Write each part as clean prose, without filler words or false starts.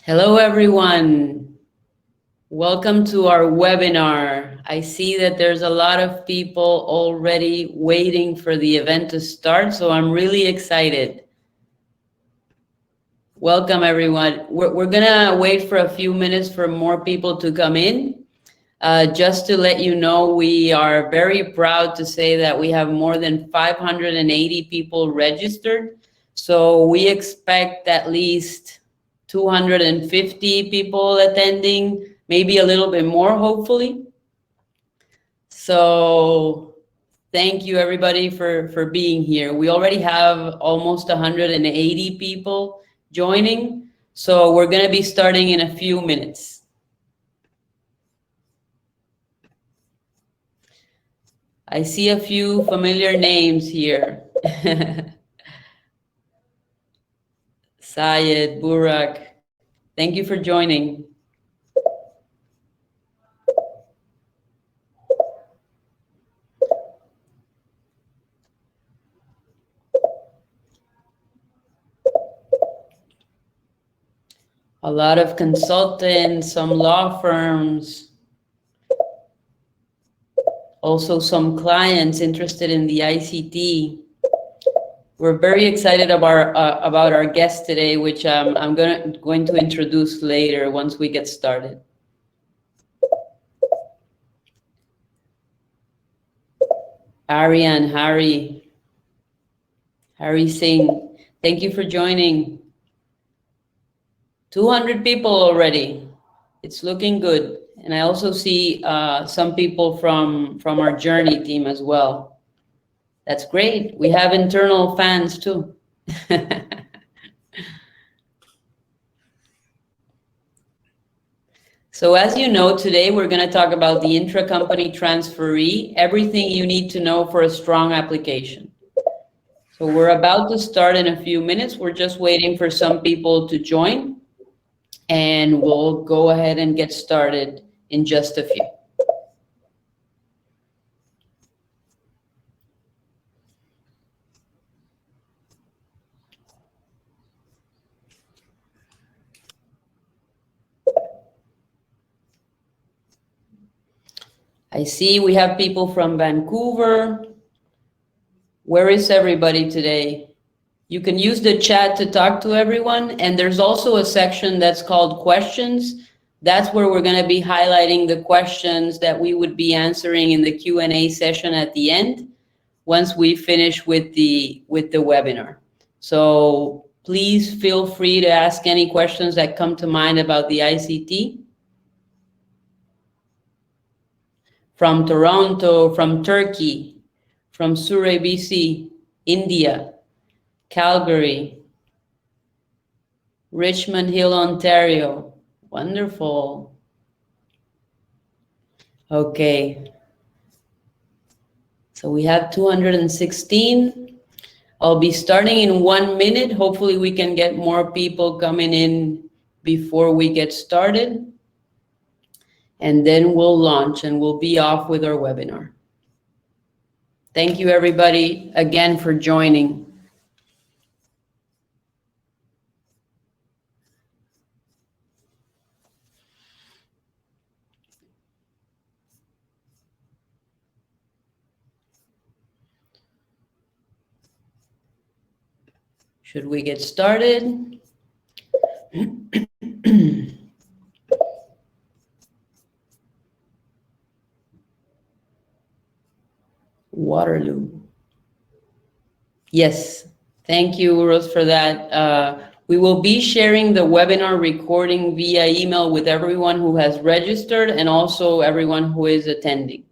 Hello, everyone. Welcome to our webinar. I see that there's a lot of people already waiting for the event to start, so I'm really excited. Welcome, everyone. We're gonna wait for a few minutes for more people to come in. Just to let you know, we are very proud to say that we have more than 580 people registered. So we expect at least 250 people attending, maybe a little bit more, hopefully. So thank you, everybody, for being here. We already have almost 180 people joining. So we're going to be starting in a few minutes. I see a few familiar names here. Sayed, Burak, thank you for joining. A lot of consultants, some law firms, also some clients interested in the ICT. We're very excited about our guest today, which I'm going to introduce later once we get started. Ariane, Harry Singh, thank you for joining. 200 people already. It's looking good. And I also see some people from our Joorney team as well. That's great. We have internal fans too. So as you know, today we're going to talk about the intra-company transferee, everything you need to know for a strong application. So we're about to start in a few minutes. We're just waiting for some people to join, and we'll go ahead and get started in just a few. I see we have people from Vancouver. Where is everybody today? You can use the chat to talk to everyone. And there's also a section that's called questions. That's where we're going to be highlighting the questions that we would be answering in the Q&A session at the end, once we finish with the webinar. So please feel free to ask any questions that come to mind about the ICT. From Toronto, from Turkey, from Surrey, BC, India, Calgary, Richmond Hill, Ontario. Wonderful. Okay. So we have 216. I'll be starting in 1 minute. Hopefully we can get more people coming in before we get started. And then we'll launch and we'll be off with our webinar. Thank you, everybody, again for joining. Should we get started? Waterloo. Yes, thank you, Rose, for that. We will be sharing the webinar recording via email with everyone who has registered and also everyone who is attending.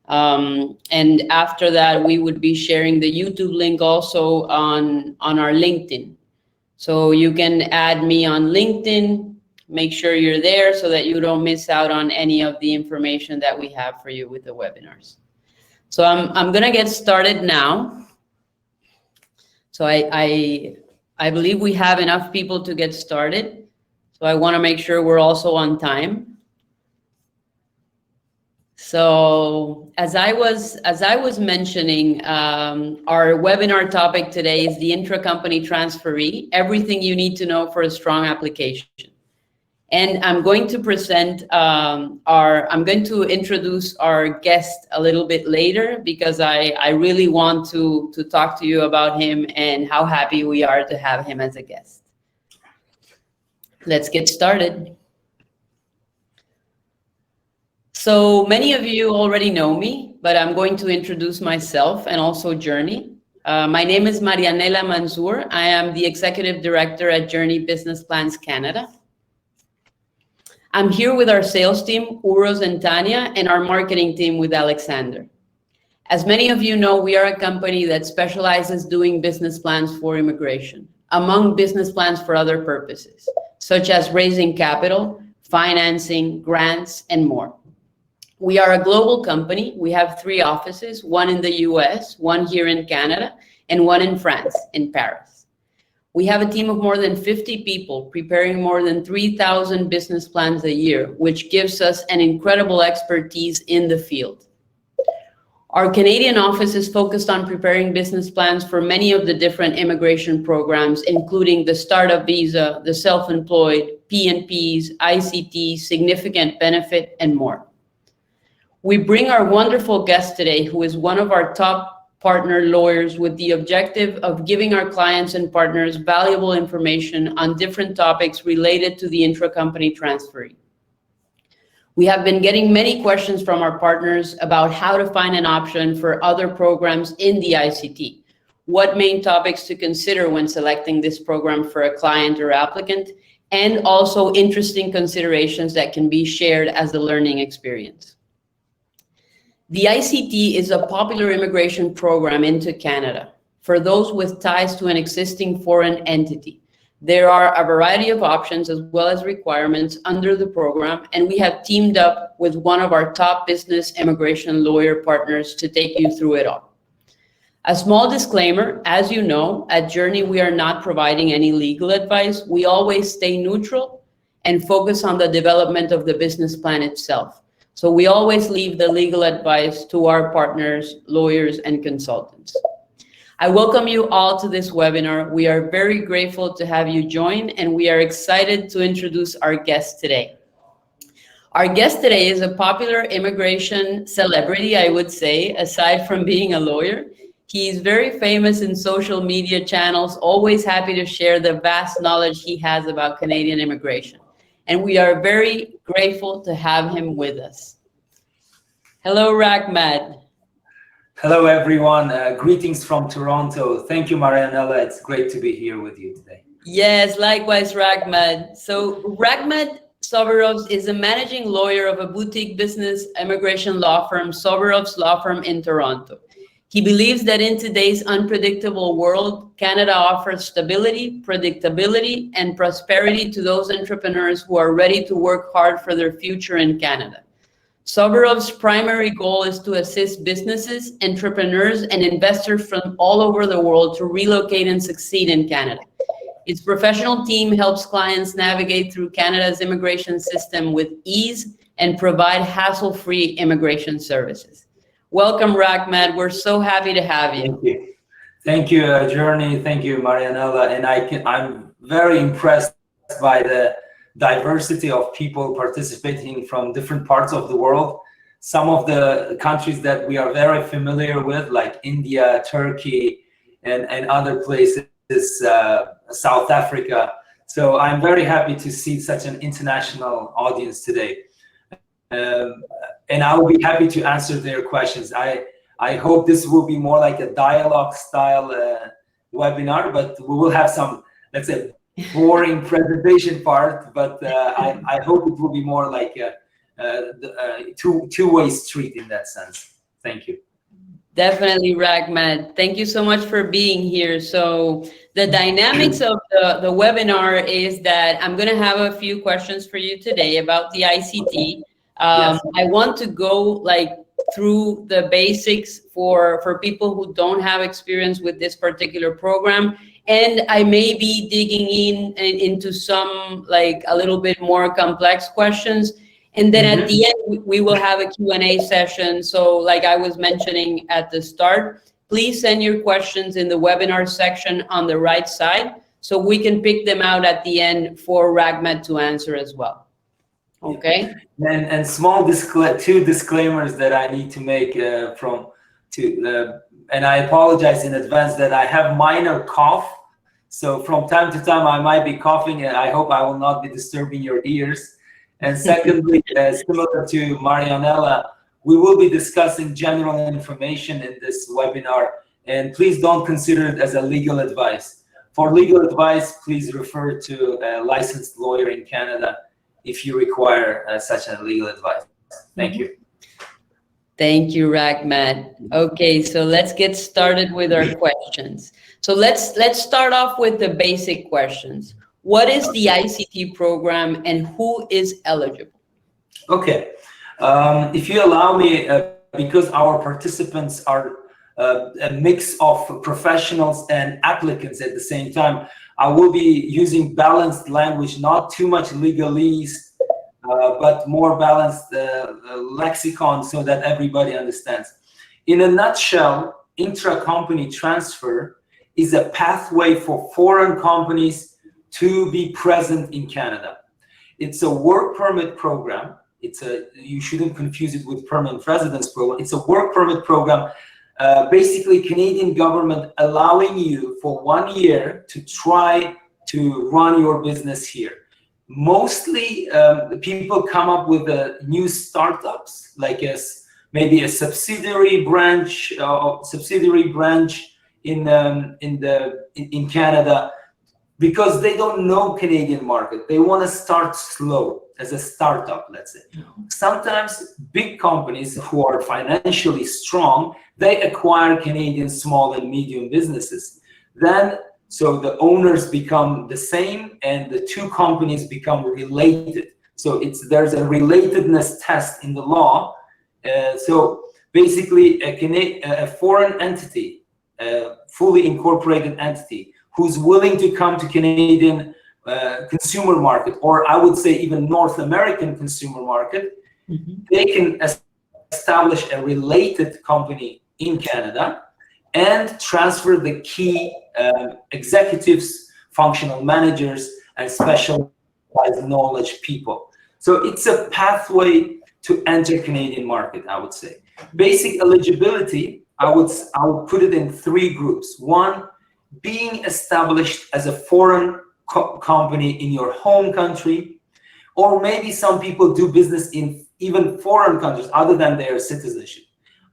And after that, we would be sharing the YouTube link also on our LinkedIn. So you can add me on LinkedIn, make sure you're there so that you don't miss out on any of the information that we have for you with the webinars. So I'm gonna get started now. So I believe we have enough people to get started. So I wanna make sure we're also on time. So as I was mentioning, our webinar topic today is the intra-company transferee, everything you need to know for a strong application. And I'm going to I'm going to introduce our guest a little bit later because I really want to talk to you about him and how happy we are to have him as a guest. Let's get started. So many of you already know me, but I'm going to introduce myself and also Joorney. My name is Marianella Manzur. I am the Executive Director at Joorney Business Plans Canada. I'm here with our sales team, Uros and Tanya, and our marketing team with Alexander. As many of you know, we are a company that specializes doing business plans for immigration, among business plans for other purposes, such as raising capital, financing, grants, and more. We are a global company. We have 3 offices, one in the US, one here in Canada, and one in France, in Paris. We have a team of more than 50 people preparing more than 3,000 business plans a year, which gives us an incredible expertise in the field. Our Canadian office is focused on preparing business plans for many of the different immigration programs, including the startup visa, the self-employed, P&Ps, ICT, significant benefit, and more. We bring our wonderful guest today, who is one of our top partner lawyers, with the objective of giving our clients and partners valuable information on different topics related to the intra-company transferee. We have been getting many questions from our partners about how to find an option for other programs in the ICT, what main topics to consider when selecting this program for a client or applicant, and also interesting considerations that can be shared as a learning experience. The ICT is a popular immigration program into Canada for those with ties to an existing foreign entity. There are a variety of options as well as requirements under the program, and we have teamed up with one of our top business immigration lawyer partners to take you through it all. A small disclaimer, as you know, at Joorney, we are not providing any legal advice. We always stay neutral and focus on the development of the business plan itself. So we always leave the legal advice to our partners, lawyers, and consultants. I welcome you all to this webinar. We are very grateful to have you join, and we are excited to introduce our guest today. Our guest today is a popular immigration celebrity, I would say, aside from being a lawyer. He is very famous in social media channels, always happy to share the vast knowledge he has about Canadian immigration. And we are very grateful to have him with us. Hello, Rahmad. Hello, everyone. Greetings from Toronto. Thank you, Marianella. It's great to be here with you today. Yes, likewise, Rahmad. So Rahmad Soberovs is a managing lawyer of a boutique business immigration law firm, Soberovs Law Firm in Toronto. He believes that in today's unpredictable world, Canada offers stability, predictability, and prosperity to those entrepreneurs who are ready to work hard for their future in Canada. Soberov's primary goal is to assist businesses, entrepreneurs, and investors from all over the world to relocate and succeed in Canada. Its professional team helps clients navigate through Canada's immigration system with ease and provide hassle-free immigration services. Welcome, Rahmad. We're so happy to have you. Thank you. Thank you, Joorney. Thank you, Marianella. And I'm very impressed by the diversity of people participating from different parts of the world. Some of the countries that we are very familiar with, like India, Turkey, and other places, South Africa. So I'm very happy to see such an international audience today. And I will be happy to answer their questions. I hope this will be more like a dialogue style webinar, but we will have some, let's say, boring presentation part, but I hope it will be more like a two-way street in that sense. Thank you. Definitely, Rahmad. Thank you so much for being here. So the dynamics of the webinar is that I'm going to have a few questions for you today about the ICT. Yes. I want to go through the basics for people who don't have experience with this particular program. And I may be digging into some a little bit more complex questions. And then at the end, we will have a Q&A session. So like I was mentioning at the start, please send your questions in the webinar section on the right side so we can pick them out at the end for Ragmat to answer as well. Okay. And small two disclaimers that I need to make and I apologize in advance that I have minor cough. So from time to time I might be coughing, and I hope I will not be disturbing your ears. And secondly, similar to Marianella, we will be discussing general information in this webinar, and please don't consider it as a legal advice. For legal advice, please refer to a licensed lawyer in Canada if you require such a legal advice. Thank you. Thank you, Ragmat. Okay, so let's get started with our questions. So let's start off with the basic questions. What is the ICT program and who is eligible? Okay, if you allow me, because our participants are a mix of professionals and applicants at the same time, I will be using balanced language, not too much legalese, but more balanced lexicon so that everybody understands. In a nutshell, intra-company transfer is a pathway for foreign companies to be present in Canada. It's a work permit program. You shouldn't confuse it with permanent residence program. It's a work permit program. Basically, Canadian government allowing you for 1 year to try to run your business here. Mostly, people come up with new startups, like maybe a subsidiary branch in Canada, because they don't know Canadian market. They want to start slow as a startup, let's say. Sometimes big companies who are financially strong, they acquire Canadian small and medium businesses. So the owners become the same and the two companies become related. So there's a relatedness test in the law. So basically a foreign entity, a fully incorporated entity who's willing to come to Canadian consumer market, or I would say even North American consumer market, they can establish a related company in Canada and transfer the key executives, functional managers, and specialized knowledge people. So it's a pathway to enter Canadian market, I would say. Basic eligibility, I would put it in 3 groups. One, being established as a foreign company in your home country, or maybe some people do business in even foreign countries other than their citizenship.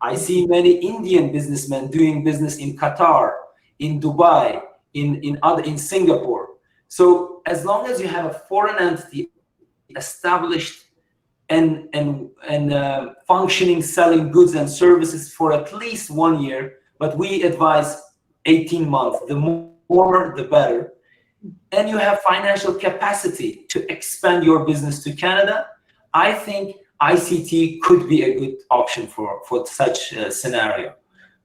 I see many Indian businessmen doing business in Qatar, in Dubai, in Singapore. So as long as you have a foreign entity established and functioning, selling goods and services for at least 1 year, but we advise 18 months, the more the better, and you have financial capacity to expand your business to Canada, I think ICT could be a good option for such a scenario.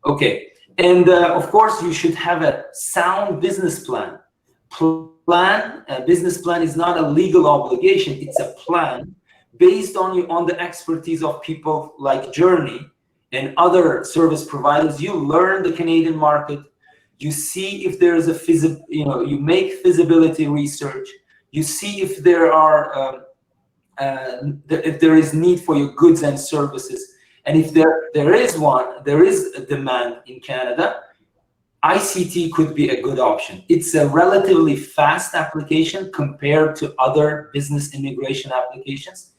Okay, and of course you should have a sound business plan. A business plan is not a legal obligation, it's a plan based on the expertise of people like Joorney and other service providers. You learn the Canadian market, you see if there is you make feasibility research, you see if there are if there is need for your goods and services, and if there is a demand in Canada, ICT could be a good option. It's a relatively fast application compared to other business immigration applications,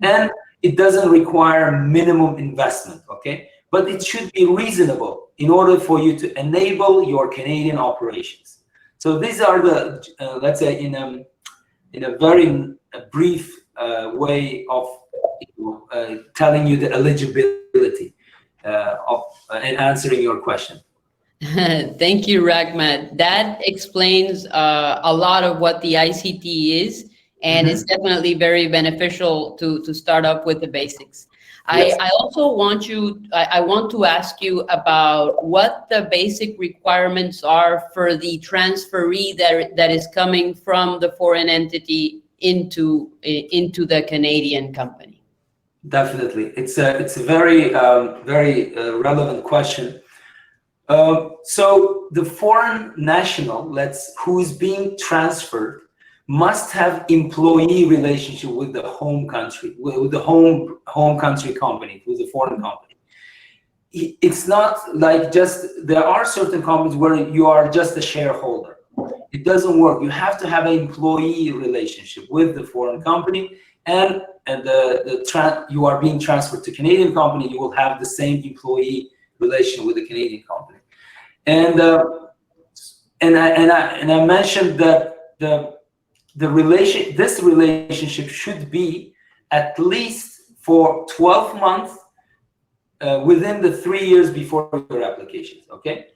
and it doesn't require minimum investment, okay? But it should be reasonable in order for you to enable your Canadian operations. So these are the, let's say, in a very brief way of telling you the eligibility and answering your question. Thank you, Ragmat. That explains a lot of what the ICT is, and it's definitely very beneficial to start up with the basics. Yes. I also want to ask you about what the basic requirements are for the transferee that is coming from the foreign entity into the Canadian company. Definitely, it's a very relevant question. So the foreign national, who is being transferred, must have employee relationship with the home country, with the home country company, with the foreign company. It's not like there are certain companies where you are just a shareholder. It doesn't work. You have to have an employee relationship with the foreign company, and you are being transferred to Canadian company, you will have the same employee relation with the Canadian company. And I mentioned that this relationship should be at least for 12 months within the 3 years before your application. Okay.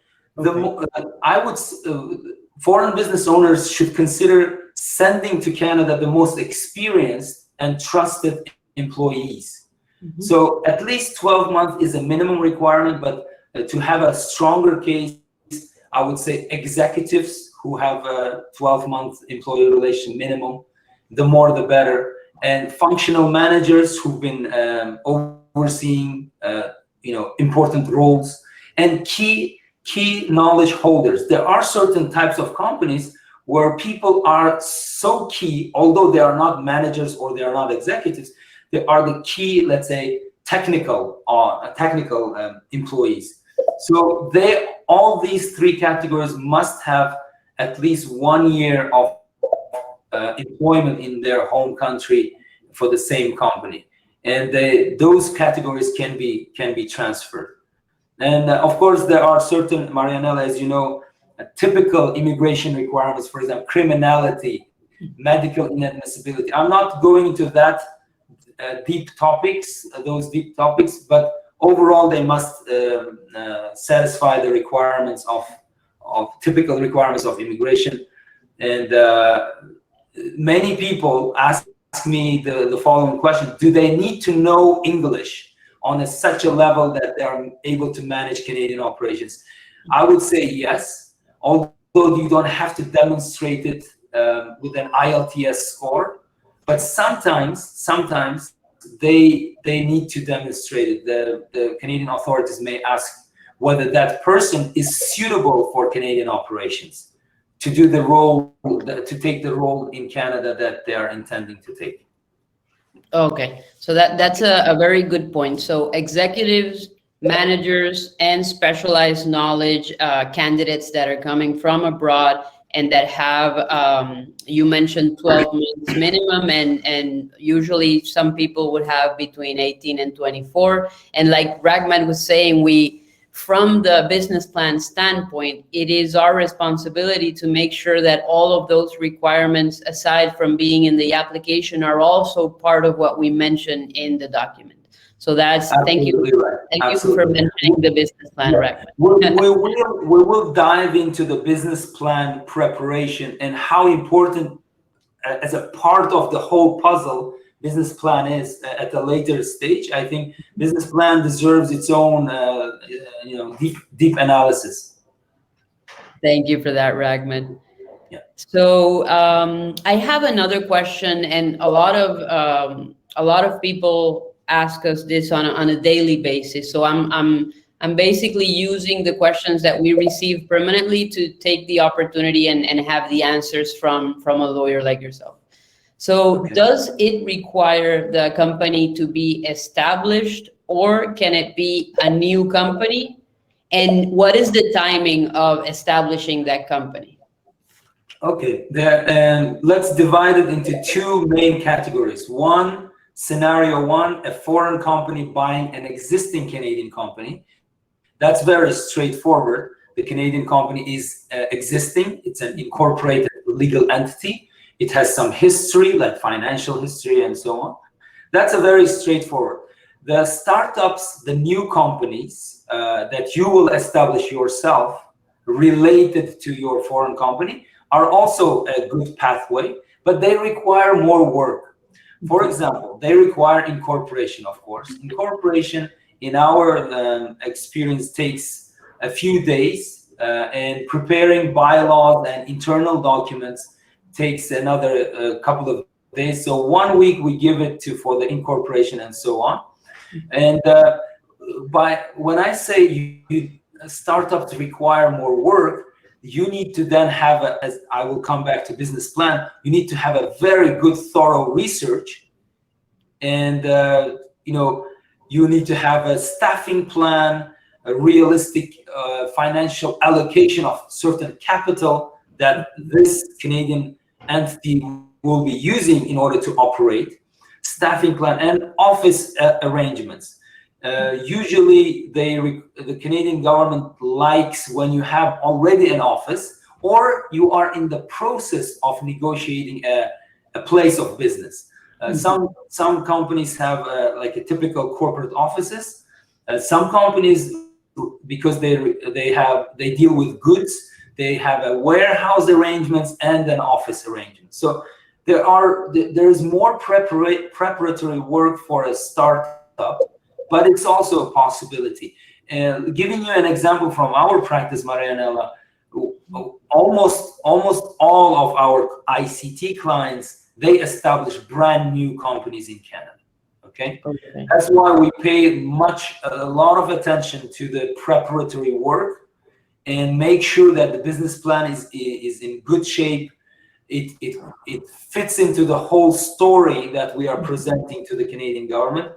Foreign business owners should consider sending to Canada the most experienced and trusted employees. Mm-hmm. So at least 12 months is a minimum requirement, but to have a stronger case, I would say executives who have a 12-month employee relation minimum, the more the better, and functional managers who've been overseeing important roles, and key knowledge holders. There are certain types of companies where people are so key, although they are not managers or they are not executives, they are the key, let's say, technical employees. So all these three categories must have at least 1 year of employment in their home country for the same company, and those categories can be transferred. And of course, there are certain, Marianella, as you know, typical immigration requirements, for example, criminality, medical inadmissibility. I'm not going into that those deep topics, but overall, they must satisfy the requirements of typical requirements of immigration. And many people ask me the following question: do they need to know English on such a level that they are able to manage Canadian operations? I would say yes, although you don't have to demonstrate it with an IELTS score, but sometimes they need to demonstrate it. The Canadian authorities may ask whether that person is suitable for Canadian operations to do the role, to take the role in Canada that they are intending to take. Okay, so that's a very good point. So executives, managers, and specialized knowledge candidates that are coming from abroad and that have, you mentioned 12 months minimum, and usually some people would have between 18 and 24. And like Ragman was saying, from the business plan standpoint, it is our responsibility to make sure that all of those requirements, aside from being in the application, are also part of what we mentioned in the document. So that's absolutely right. Thank you for mentioning the business plan, Ragman. We will dive into the business plan preparation and how important, as a part of the whole puzzle, business plan is at a later stage. I think business plan deserves its own, deep analysis. Thank you for that, Ragman. Yeah. So I have another question, and a lot of people ask us this on a daily basis. So I'm basically using the questions that we receive permanently to take the opportunity and have the answers from a lawyer like yourself. So okay. Does it require the company to be established, or can it be a new company? And what is the timing of establishing that company? Okay, let's divide it into two main categories. Scenario one, a foreign company buying an existing Canadian company. That's very straightforward. The Canadian company is existing. It's an incorporated legal entity. It has some history, like financial history and so on. That's a very straightforward. The startups, the new companies that you will establish yourself related to your foreign company are also a good pathway, but they require more work. For example, they require incorporation, of course. Incorporation, in our experience, takes a few days, and preparing bylaws and internal documents takes another couple of days. So 1 week we give it for the incorporation and so on. And when I say startups require more work, you need to then have as I will come back to business plan, you need to have a very good thorough research, and you need to have a staffing plan, a realistic financial allocation of certain capital that this Canadian entity will be using in order to operate, staffing plan, and office arrangements. Usually the Canadian government likes when you have already an office or you are in the process of negotiating a place of business. Some companies have like a typical corporate offices. Some companies, because they deal with goods, they have a warehouse arrangements and an office arrangement. So there is more preparatory work for a startup, but it's also a possibility. Giving you an example from our practice, Marianella, almost all of our ICT clients, they establish brand new companies in Canada. Okay? That's why we pay a lot of attention to the preparatory work and make sure that the business plan is in good shape. It fits into the whole story that we are presenting to the Canadian government.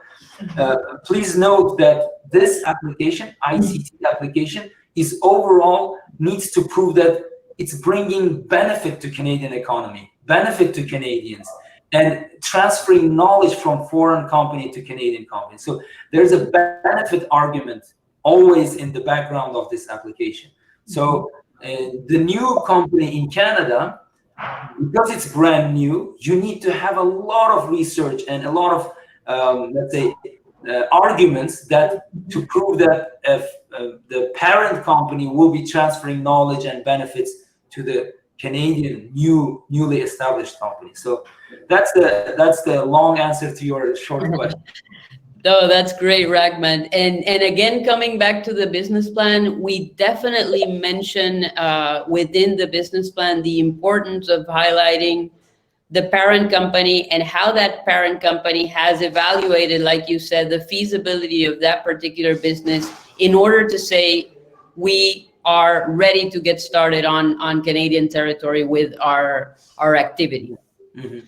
Please note that this application, ICT application, is overall needs to prove that it's bringing benefit to Canadian economy, benefit to Canadians, and transferring knowledge from foreign company to Canadian company. So there's a benefit argument always in the background of this application. So the new company in Canada, because it's brand new, you need to have a lot of research and a lot of, let's say, arguments that to prove that the parent company will be transferring knowledge and benefits to the Canadian newly established company. So that's the long answer to your short question. No, that's great, Ragman. And again, coming back to the business plan, we definitely mention within the business plan the importance of highlighting the parent company and how that parent company has evaluated, like you said, the feasibility of that particular business in order to say we are ready to get started on Canadian territory with our activity. Mm-hmm.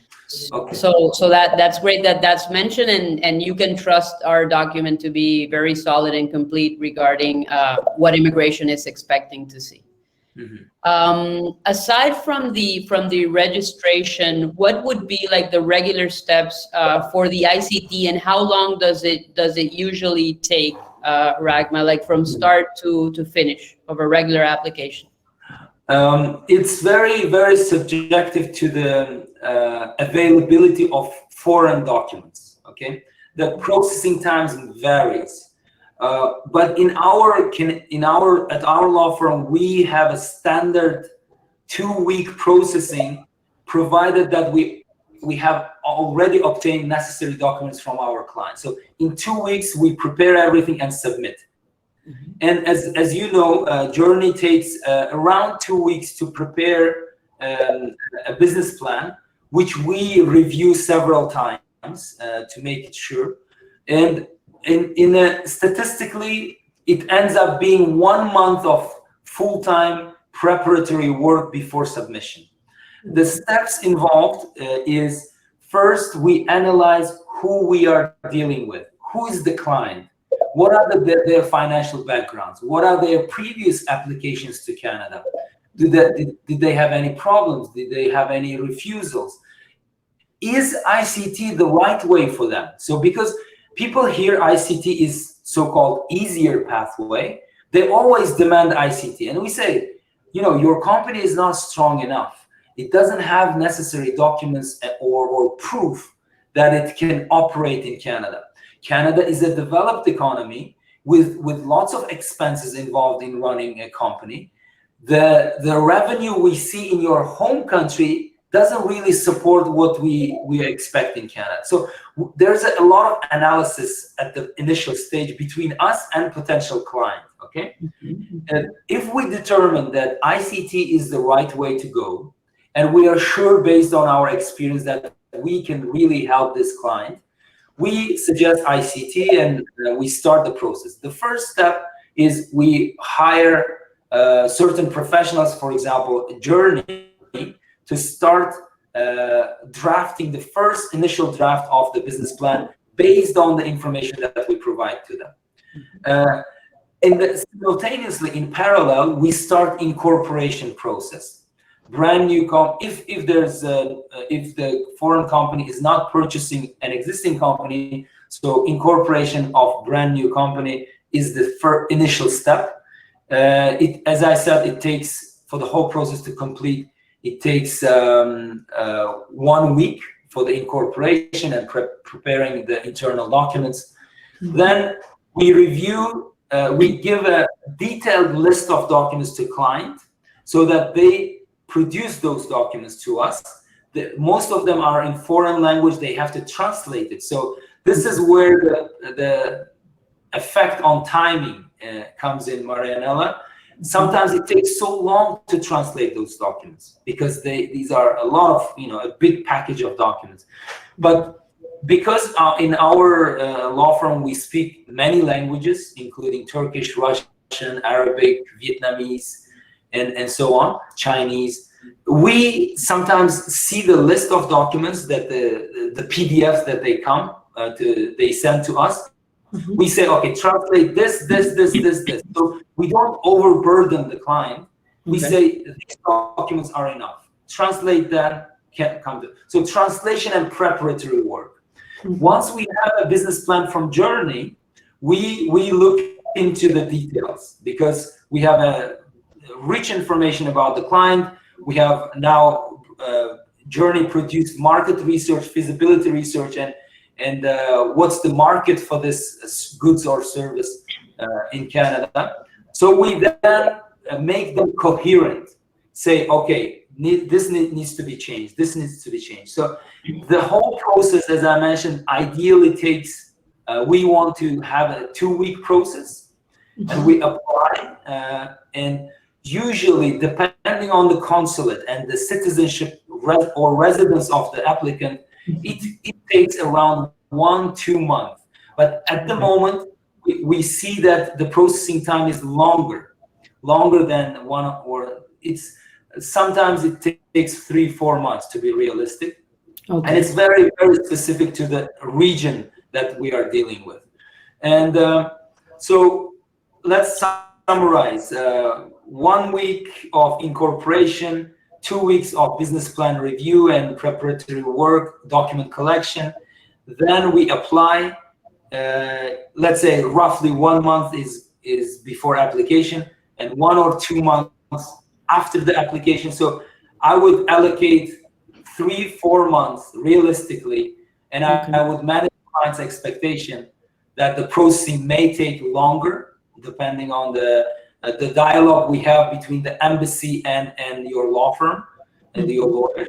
Okay. So that's great that that's mentioned, and you can trust our document to be very solid and complete regarding what immigration is expecting to see. Mm-hmm. Aside from the registration, what would be like the regular steps for the ICT, and how long does it usually take, Ragma, like from start to finish of a regular application? It's very, very subjective to the availability of foreign documents. Okay, the processing times varies, but at our law firm we have a standard 2-week processing, provided that we have already obtained necessary documents from our clients. So in 2 weeks we prepare everything and submit. And as you know, Joorney takes around 2 weeks to prepare a business plan, which we review several times to make it sure. And statistically, it ends up being 1 month of full-time preparatory work before submission. The steps involved is, first we analyze who we are dealing with, who is the client. What are their financial backgrounds? What are their previous applications to Canada? Did they have any problems? Did they have any refusals? Is ICT the right way for them? So because people hear ICT is so-called easier pathway, they always demand ICT. And we say, your company is not strong enough. It doesn't have necessary documents or proof that it can operate in Canada. Canada is a developed economy with lots of expenses involved in running a company. The revenue we see in your home country doesn't really support what we expect in Canada. So there's a lot of analysis at the initial stage between us and potential client, okay? Mm-hmm. And if we determine that ICT is the right way to go, and we are sure based on our experience that we can really help this client, we suggest ICT and we start the process. The first step is we hire certain professionals, for example, Joorney, to start drafting the first initial draft of the business plan based on the information that we provide to them. Simultaneously, in parallel, we start incorporation process. Brand new if the foreign company is not purchasing an existing company, so incorporation of brand new company is the first initial step. As I said, it takes, for the whole process to complete, it takes 1 week for the incorporation and preparing the internal documents. Then we review, we give a detailed list of documents to client so that they produce those documents to us. Most of them are in foreign language, they have to translate it. So this is where the effect on timing comes in, Marianella. Sometimes it takes so long to translate those documents because these are a lot of, a big package of documents. But because in our law firm we speak many languages, including Turkish, Russian, Arabic, Vietnamese, and so on, Chinese, we sometimes see the list of documents that the PDFs that they send to us. We say, okay, translate this. So we don't overburden the client. We say these documents are enough. Translate that, can't come to. So translation and preparatory work. Once we have a business plan from Joorney, we look into the details because we have a rich information about the client. We have now Joorney produced market research, feasibility research, and what's the market for this goods or service in Canada. So we then make them coherent, say, okay, this needs to be changed, this needs to be changed. So the whole process, as I mentioned, ideally takes, we want to have a 2-week process, and we apply, and usually, depending on the consulate and the citizenship or residence of the applicant, it takes around 1-2 months. But at the moment, we see that the processing time is longer than one, or sometimes it takes 3-4 months to be realistic. Okay. And it's very, very specific to the region that we are dealing with. And so let's summarize. 1 week of incorporation, 2 weeks of business plan review and preparatory work, document collection. Then we apply. Let's say roughly 1 month is before application, and 1 or 2 months after the application. So I would allocate 3-4 months realistically, and I would manage client's expectation that the processing may take longer depending on the dialogue we have between the embassy and your law firm and your lawyers.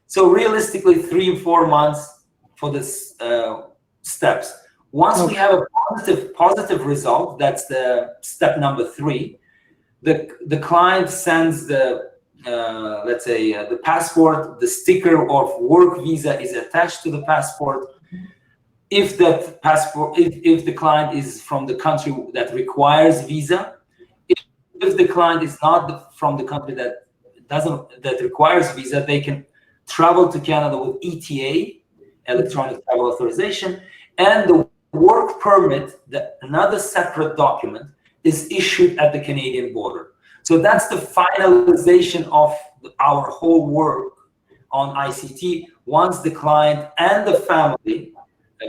So realistically, 3-4 months for this steps. Once we have a positive result, that's the step number 3. The client sends the let's say the passport, the sticker of work visa is attached to the passport. If that passport, if the client is from the country that requires visa, if the client is not from the country that requires visa, they can travel to Canada with ETA, electronic travel authorization, and the work permit, another separate document, is issued at the Canadian border. So that's the finalization of our whole work on ICT. Once the client and the family,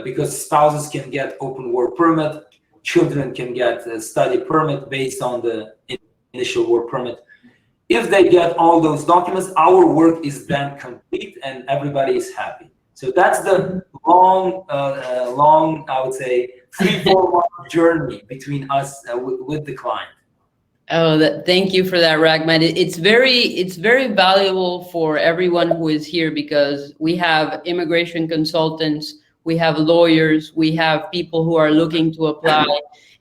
because spouses can get open work permit, children can get a study permit based on the initial work permit. If they get all those documents, our work is then complete and everybody is happy. So that's the long, I would say, 3-4 month journey between us with the client. Oh, thank you for that, Rahmat. It's very valuable for everyone who is here because we have immigration consultants, we have lawyers, we have people who are looking to apply,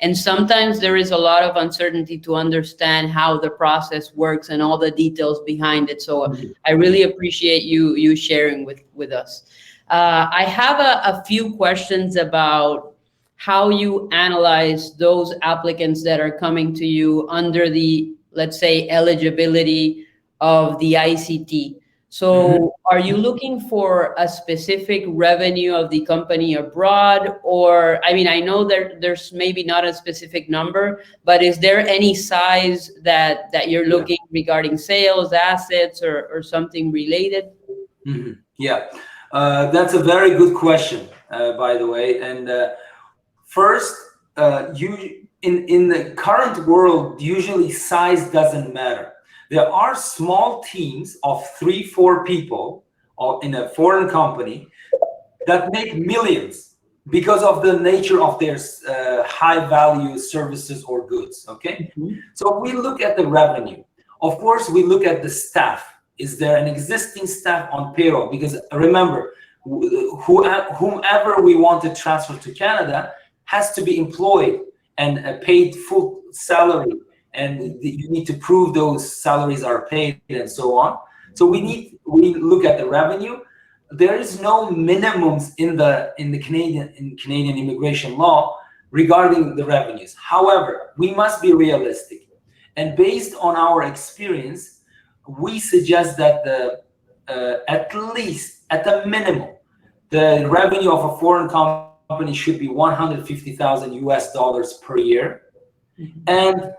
and sometimes there is a lot of uncertainty to understand how the process works and all the details behind it. So I really appreciate you sharing with us. I have a few questions about how you analyze those applicants that are coming to you under the, let's say, eligibility of the ICT. So are you looking for a specific revenue of the company abroad? Or, I mean, I know there's maybe not a specific number, but is there any size that you're looking regarding sales, assets, or something related? Yeah, that's a very good question, by the way. And first, in the current world, usually size doesn't matter. There are small teams of 3-4 people in a foreign company that make millions because of the nature of their high value services or goods. Okay, so we look at the revenue. Of course, we look at the staff. Is there an existing staff on payroll? Because remember, whomever we want to transfer to Canada has to be employed and paid full salary, and you need to prove those salaries are paid and so on. So we look at the revenue. There is no minimums in the Canadian immigration law regarding the revenues. However, we must be realistic, and based on our experience, we suggest that at least, at a minimum, the revenue of a foreign company should be $150,000 per year, and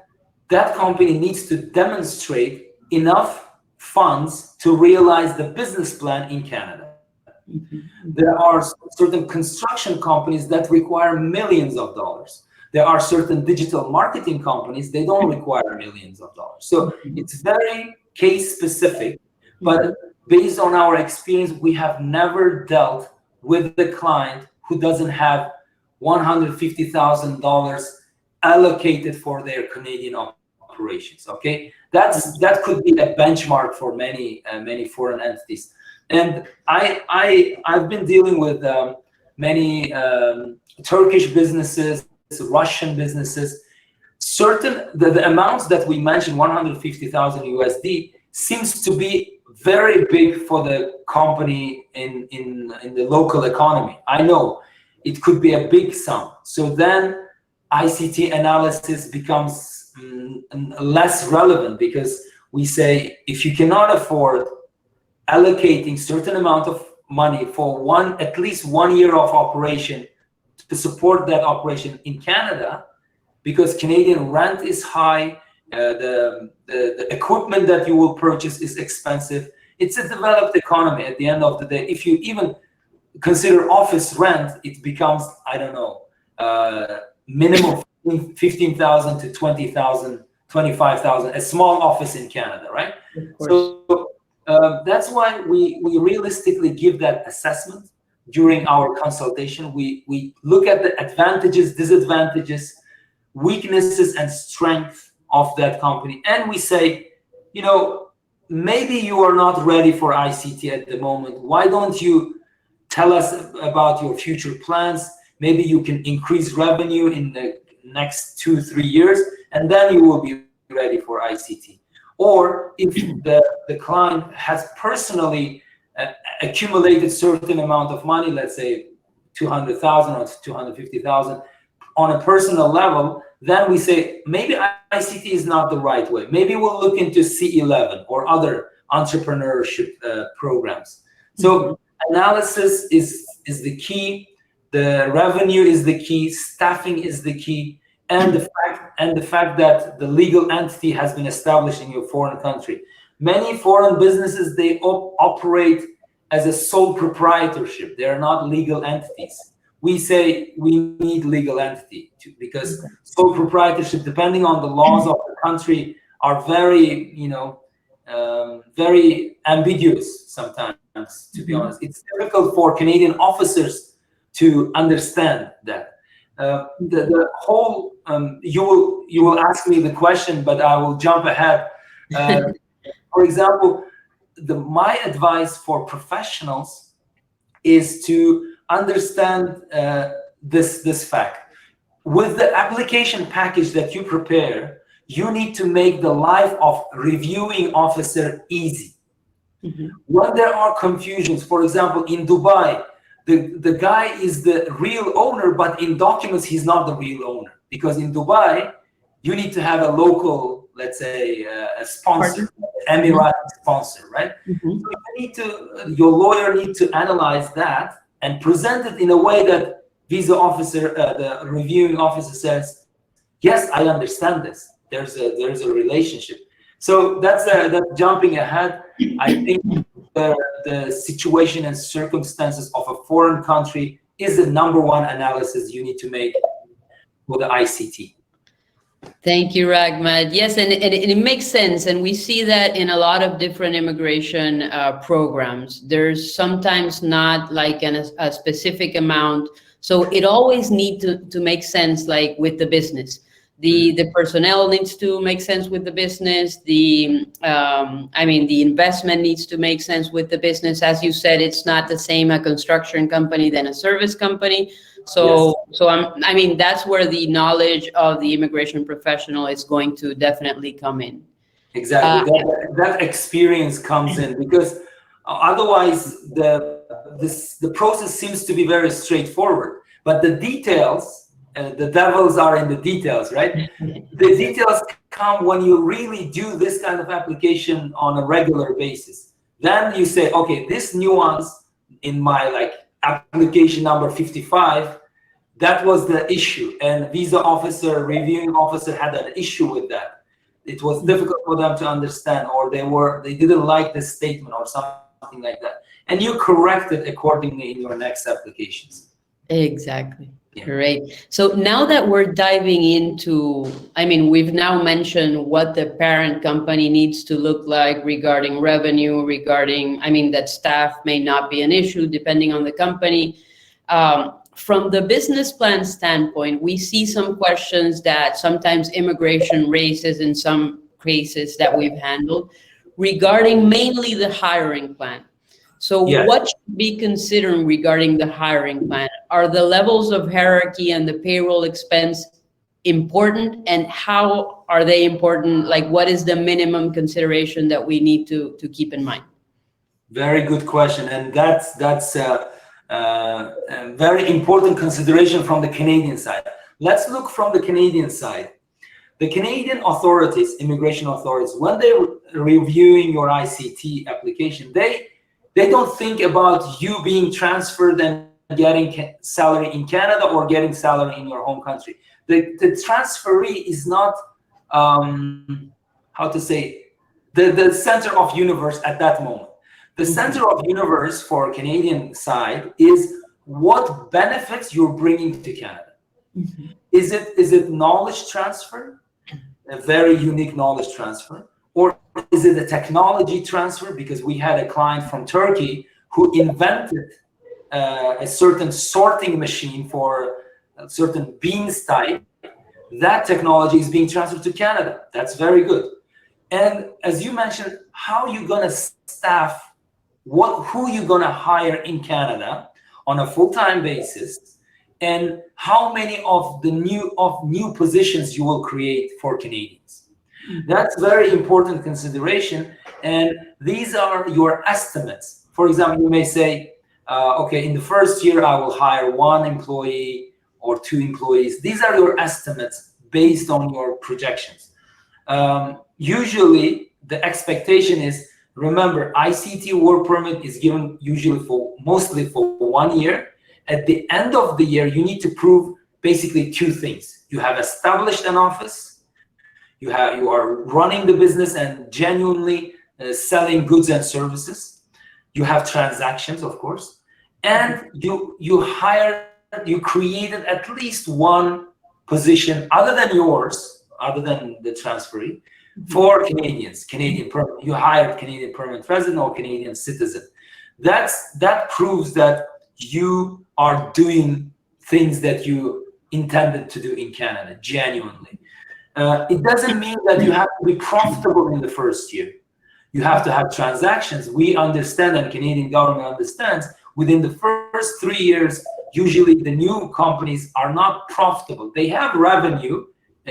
that company needs to demonstrate enough funds to realize the business plan in Canada. There are certain construction companies that require millions of dollars. There are certain digital marketing companies, they don't require millions of dollars. So it's very case specific, but based on our experience, we have never dealt with the client who doesn't have $150,000 allocated for their Canadian operations. Okay, that could be a benchmark for many foreign entities. And I've been dealing with many Turkish businesses, Russian businesses. The amounts that we mentioned, 150,000 USD, seems to be very big for the company in the local economy. I know it could be a big sum. So then ICT analysis becomes less relevant, because we say if you cannot afford allocating certain amount of money for at least 1 year of operation to support that operation in Canada, because Canadian rent is high, the equipment that you will purchase is expensive. It's a developed economy at the end of the day. If you even consider office rent, it becomes, I don't know, minimum 15,000 to 20,000, 25,000, a small office in Canada, right? So that's why we realistically give that assessment during our consultation. We look at the advantages, disadvantages, weaknesses, and strength of that company, and we say, maybe you are not ready for ICT at the moment. Why don't you tell us about your future plans? Maybe you can increase revenue in the next 2-3 years, and then you will be ready for ICT. Or if the client has personally accumulated certain amount of money, let's say 200,000 or 250,000 on a personal level, then we say maybe ICT is not the right way. Maybe we'll look into C11 or other entrepreneurship programs. So analysis is the key. The revenue is the key. Staffing is the key, and the fact that the legal entity has been established in your foreign country. Many foreign businesses, they operate as a sole proprietorship. They are not legal entities. We say we need legal entity because sole proprietorship, depending on the laws of the country, are very, very ambiguous sometimes, to be honest. It's difficult for Canadian officers to understand that. The whole, you will ask me the question, but I will jump ahead. For example, my advice for professionals is to understand this fact. With the application package that you prepare, you need to make the life of reviewing officer easy. When there are confusions, for example, in Dubai, the guy is the real owner, but in documents he's not the real owner, because in Dubai you need to have a local, let's say, a sponsor, Emirati sponsor, right? Mm-hmm. So you need to, your lawyer need to analyze that and present it in a way that visa officer, the reviewing officer says, yes, I understand this. There's a relationship. So that's jumping ahead. I think the situation and circumstances of a foreign country is the #1 analysis you need to make for the ICT. Thank you, Ragmad. Yes, and it makes sense. And we see that in a lot of different immigration programs. There's sometimes not like a specific amount. So it always needs to make sense, like with the business. The personnel needs to make sense with the business. The investment needs to make sense with the business. As you said, it's not the same a construction company than a service company. So that's where the knowledge of the immigration professional is going to definitely come in. Exactly, that experience comes in, because otherwise the process seems to be very straightforward, but the details, the devils are in the details, right? The details come when you really do this kind of application on a regular basis. Then you say, okay, this nuance in my application number 55, that was the issue, and visa officer, reviewing officer had an issue with that. It was difficult for them to understand, or they didn't like this statement or something like that, and you correct it accordingly in your next applications. Exactly. Yeah. Great. So now that we're diving into, we've now mentioned what the parent company needs to look like regarding revenue, regarding, that staff may not be an issue depending on the company. From the business plan standpoint, we see some questions that sometimes immigration raises in some cases that we've handled regarding mainly the hiring plan. So yes. What should be considered regarding the hiring plan? Are the levels of hierarchy and the payroll expense important, and how are they important? Like, what is the minimum consideration that we need to keep in mind? Very good question, and that's a very important consideration from the Canadian side. Let's look from the Canadian side. The Canadian authorities, immigration authorities, when they're reviewing your ICT application, they don't think about you being transferred and getting salary in Canada or getting salary in your home country. The transferee is not, the center of universe at that moment. The center of universe for Canadian side is what benefits you're bringing to Canada. Mm-hmm. Is it knowledge transfer, a very unique knowledge transfer? Or is it a technology transfer? Because we had a client from Turkey who invented a certain sorting machine for a certain beans type. That technology is being transferred to Canada. That's very good. And as you mentioned, how are you going to staff, who you going to hire in Canada on a full-time basis, and how many of the new positions you will create for Canadians? That's very important consideration, and these are your estimates. For example, you may say, okay, in the first year I will hire 1 employee or 2 employees. These are your estimates based on your projections. Usually the expectation is, remember, ICT work permit is given mostly for 1 year. At the end of the year, you need to prove basically 2 things. You have established an office, you are running the business and genuinely selling goods and services. You have transactions, of course, and you created at least 1 position other than yours, other than the transferee, for Canadians, Canadian permanent. You hired Canadian permanent resident or Canadian citizen. That proves that you are doing things that you intended to do in Canada genuinely. It doesn't mean that you have to be profitable in the first year. You have to have transactions. We understand, and Canadian government understands, within the first 3 years, usually the new companies are not profitable. They have revenue,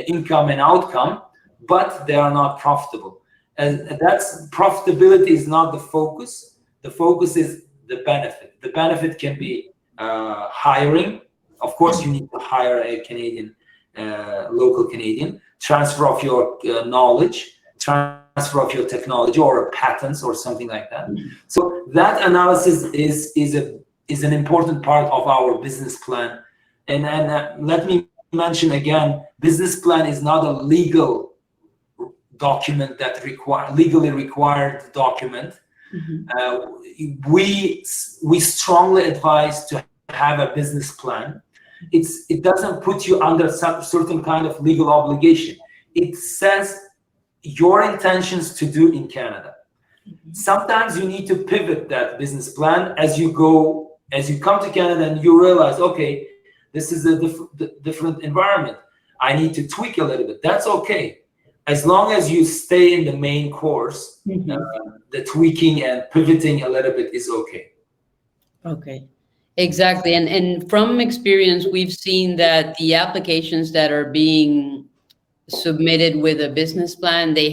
income and outcome, but they are not profitable. And that's profitability is not the focus. The focus is the benefit. The benefit can be hiring. Of course, you need to hire a Canadian, local Canadian. Transfer of your knowledge, transfer of your technology or patents or something like that. So that analysis is an important part of our business plan. And let me mention again, business plan is not a legal document that legally required document. We strongly advise to have a business plan. It doesn't put you under some certain kind of legal obligation. It says your intentions to do in Canada. Sometimes you need to pivot that business plan as you come to Canada and you realize, okay, this is a different environment. I need to tweak a little bit. That's okay. As long as you stay in the main course, the tweaking and pivoting a little bit is okay. Okay, exactly. And from experience, we've seen that the applications that are being submitted with a business plan, they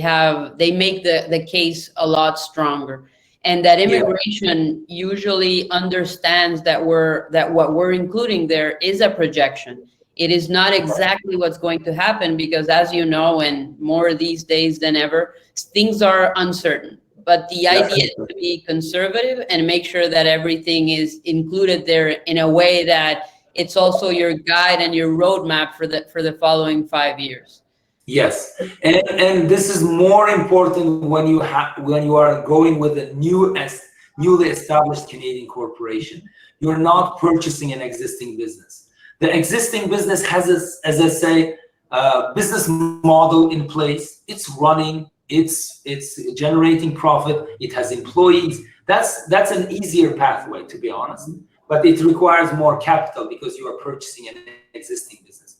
make the case a lot stronger. And that immigration usually understands that what we're including there is a projection. It is not exactly what's going to happen because, as you know, and more these days than ever, things are uncertain. But the idea is to be conservative and make sure that everything is included there in a way that it's also your guide and your roadmap for the following 5 years. Yes, and this is more important when you are going with a newly established Canadian corporation. You're not purchasing an existing business. The existing business has, as I say, business model in place. It's running. It's generating profit. It has employees. That's an easier pathway, to be honest. But it requires more capital because you are purchasing an existing business.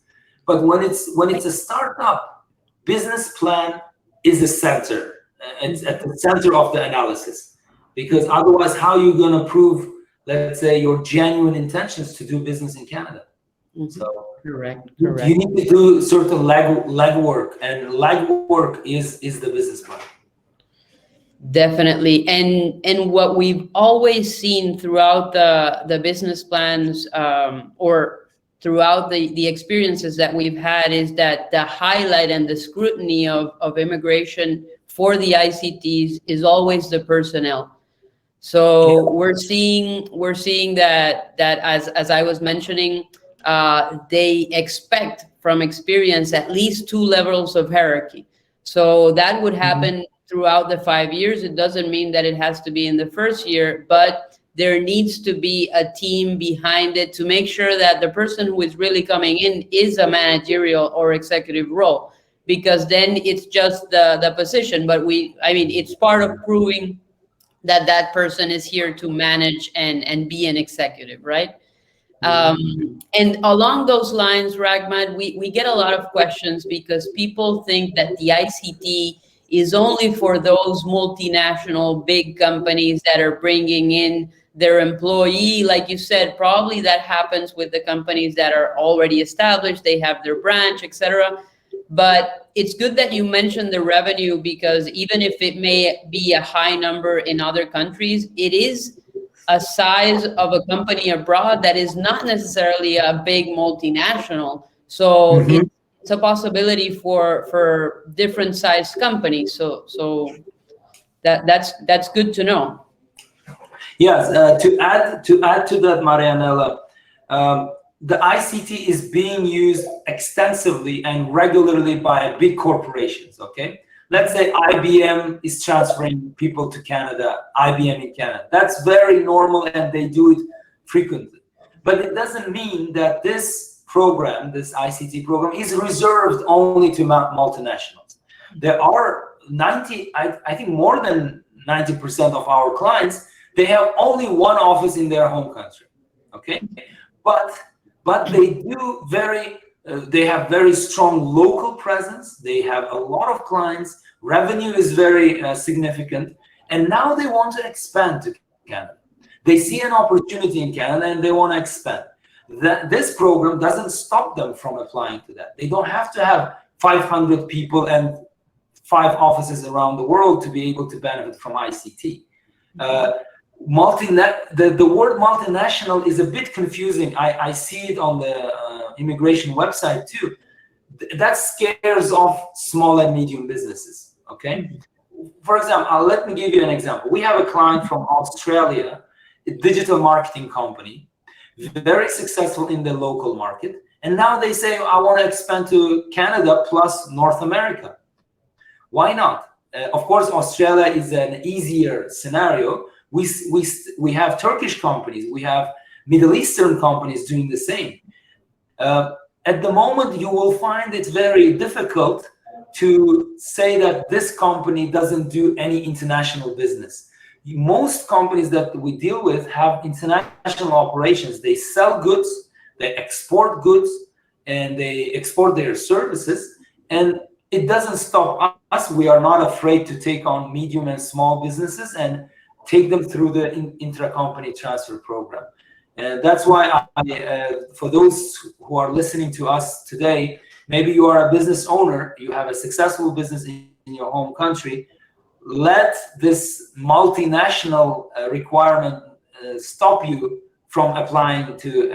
But when it's a startup, business plan is the center. It's at the center of the analysis, because otherwise, how are you going to prove, let's say, your genuine intentions to do business in Canada? So correct. You need to do certain legwork, and legwork is the business plan. Definitely. And what we've always seen throughout the business plans or throughout the experiences that we've had is that the highlight and the scrutiny of immigration for the ICTs is always the personnel. So we're seeing that as I was mentioning, they expect from experience at least 2 levels of hierarchy. So that would happen throughout the 5 years. It doesn't mean that it has to be in the first year, but there needs to be a team behind it to make sure that the person who is really coming in is a managerial or executive role, because then it's just the position. But it's part of proving that person is here to manage and be an executive, right? And along those lines, Ragmad, we get a lot of questions because people think that the ICT is only for those multinational big companies that are bringing in their employee. Like you said, probably that happens with the companies that are already established, they have their branch, etc. But it's good that you mentioned the revenue, because even if it may be a high number in other countries, it is a size of a company abroad that is not necessarily a big multinational. So it's a possibility for different size companies. So that's good to know. Yes, to add to that, Marianella, the ICT is being used extensively and regularly by big corporations, okay? Let's say IBM is transferring people to Canada, IBM in Canada. That's very normal and they do it frequently. But it doesn't mean that this program, this ICT program, is reserved only to multinationals. There are I think more than 90% of our clients, they have only one office in their home country, okay? But they do they have very strong local presence. They have a lot of clients. Revenue is very significant. And now they want to expand to Canada. They see an opportunity in Canada and they want to expand. This program doesn't stop them from applying to that. They don't have to have 500 people and 5 offices around the world to be able to benefit from ICT. the word multinational is a bit confusing. I see it on the immigration website too. That scares off small and medium businesses, okay? For example, let me give you an example. We have a client from Australia, a digital marketing company, very successful in the local market. And now they say, I want to expand to Canada plus North America. Why not? Of course, Australia is an easier scenario. We have Turkish companies, we have Middle Eastern companies doing the same. At the moment, you will find it very difficult to say that this company doesn't do any international business. Most companies that we deal with have international operations. They sell goods, they export goods, and they export their services. And it doesn't stop us. We are not afraid to take on medium and small businesses and take them through the intra-company transfer program. And that's why for those who are listening to us today, maybe you are a business owner, you have a successful business in your home country, let this multinational requirement stop you from applying to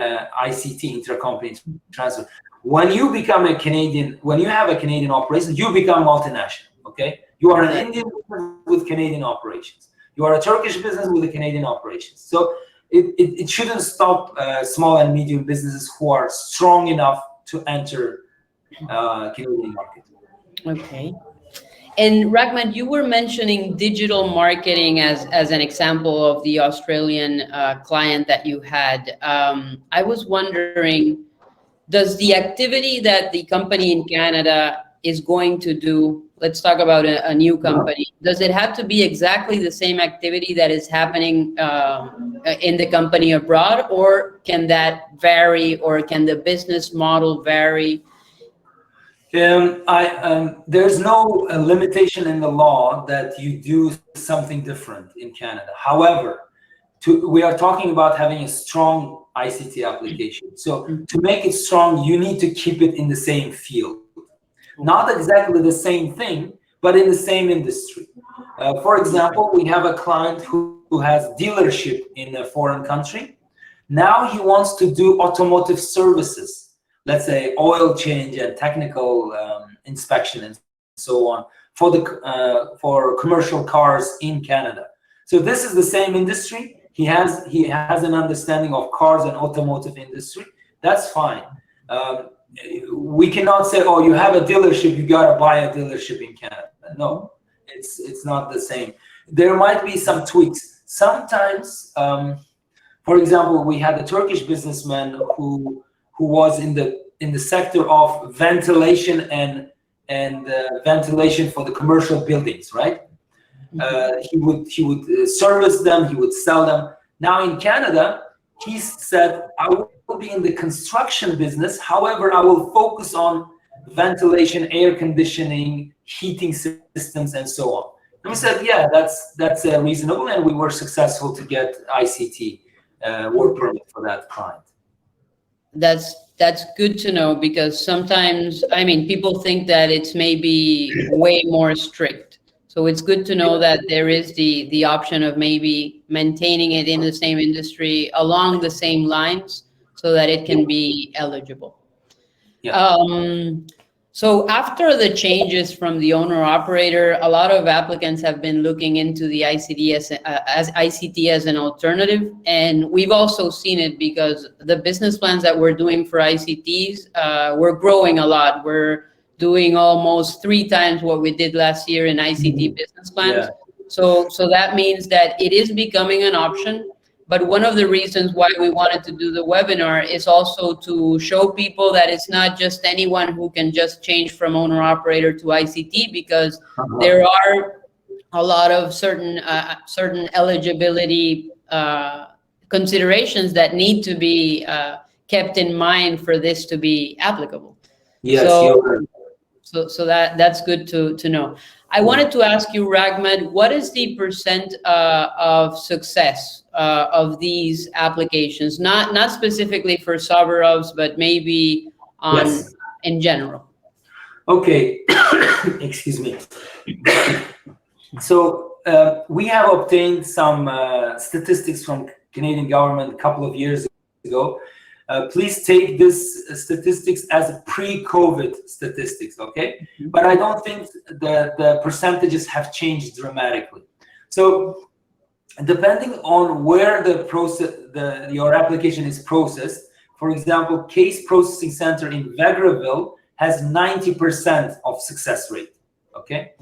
ICT, intra-company transfer. When you become a Canadian, when you have a Canadian operation, you become multinational, okay? You are an Indian business with Canadian operations. You are a Turkish business with a Canadian operations. So it shouldn't stop small and medium businesses who are strong enough to enter Canadian market. Okay. And Rahman, you were mentioning digital marketing as an example of the Australian client that you had. I was wondering, does the activity that the company in Canada is going to do, let's talk about a new company, does it have to be exactly the same activity that is happening in the company abroad, or can that vary, or can the business model vary? There's no limitation in the law that you do something different in Canada. However, we are talking about having a strong ICT application. So to make it strong, you need to keep it in the same field. Not exactly the same thing, but in the same industry. For example, we have a client who has dealership in a foreign country. Now he wants to do automotive services. Let's say oil change and technical inspection and so on for commercial cars in Canada. So this is the same industry. He has an understanding of cars and automotive industry. That's fine. We cannot say, oh, you have a dealership, you gotta buy a dealership in Canada. No, it's not the same. There might be some tweaks. Sometimes, for example, we had a Turkish businessman who was in the sector of ventilation and ventilation for the commercial buildings, right? He would service them, he would sell them. Now in Canada, he said, I will be in the construction business. However, I will focus on ventilation, air conditioning, heating systems, and so on. And we said, yeah, that's reasonable, and we were successful to get ICT work permit for that client. That's good to know, because sometimes, I mean, people think that it's maybe way more strict. So it's good to know that there is the option of maybe maintaining it in the same industry along the same lines so that it can be eligible. Yeah. So after the changes from the owner-operator, a lot of applicants have been looking into the ICT as an alternative. And we've also seen it because the business plans that we're doing for ICTs, we're growing a lot. We're doing almost 3 times what we did last year in ICT business plans. Yeah. So that means that it is becoming an option. But one of the reasons why we wanted to do the webinar is also to show people that it's not just anyone who can just change from owner-operator to ICT, because there are a lot of certain eligibility considerations that need to be kept in mind for this to be applicable. Yes. So that's good to know. I wanted to ask you, Rahman, what is the percent of success of these applications? Not specifically for Soverovs, but maybe in general. Okay. Excuse me. So we have obtained some statistics from Canadian government a couple of years ago. Please take this statistics as pre-COVID statistics, okay? But I don't think the percentages have changed dramatically. So depending on where the process, your application is processed, for example, Case Processing Center in Vegreville has 90% of success rate, okay?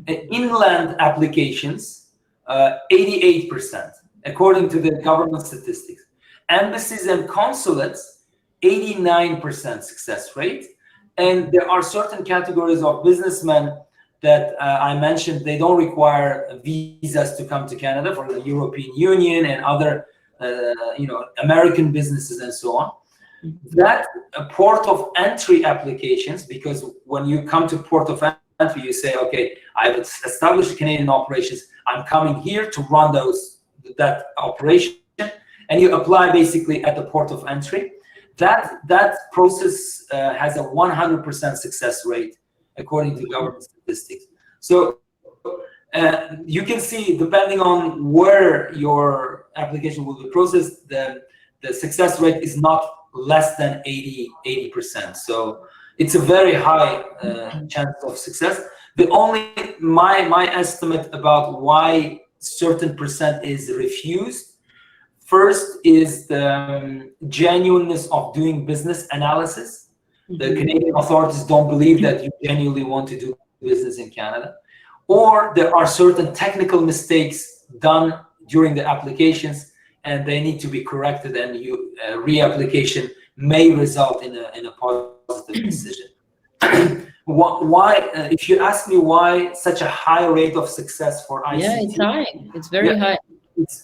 Inland applications, 88%, according to the government statistics. Embassies and consulates, 89% success rate. And there are certain categories of businessmen that I mentioned, they don't require visas to come to Canada, for the European Union and other American businesses and so on. That port of entry applications, because when you come to port of entry, you say, okay, I've established Canadian operations, I'm coming here to run that operation, and you apply basically at the port of entry. That process has a 100% success rate according to government statistics. So you can see, depending on where your application will be processed, the success rate is not less than 80%. So it's a very high chance of success. The only my estimate about why certain percent is refused, first is the genuineness of doing business analysis. The Canadian authorities don't believe that you genuinely want to do business in Canada, or there are certain technical mistakes done during the applications and they need to be corrected, and reapplication may result in a positive decision. Why, if you ask me why such a high rate of success for ICT? Yeah, it's high. It's very high.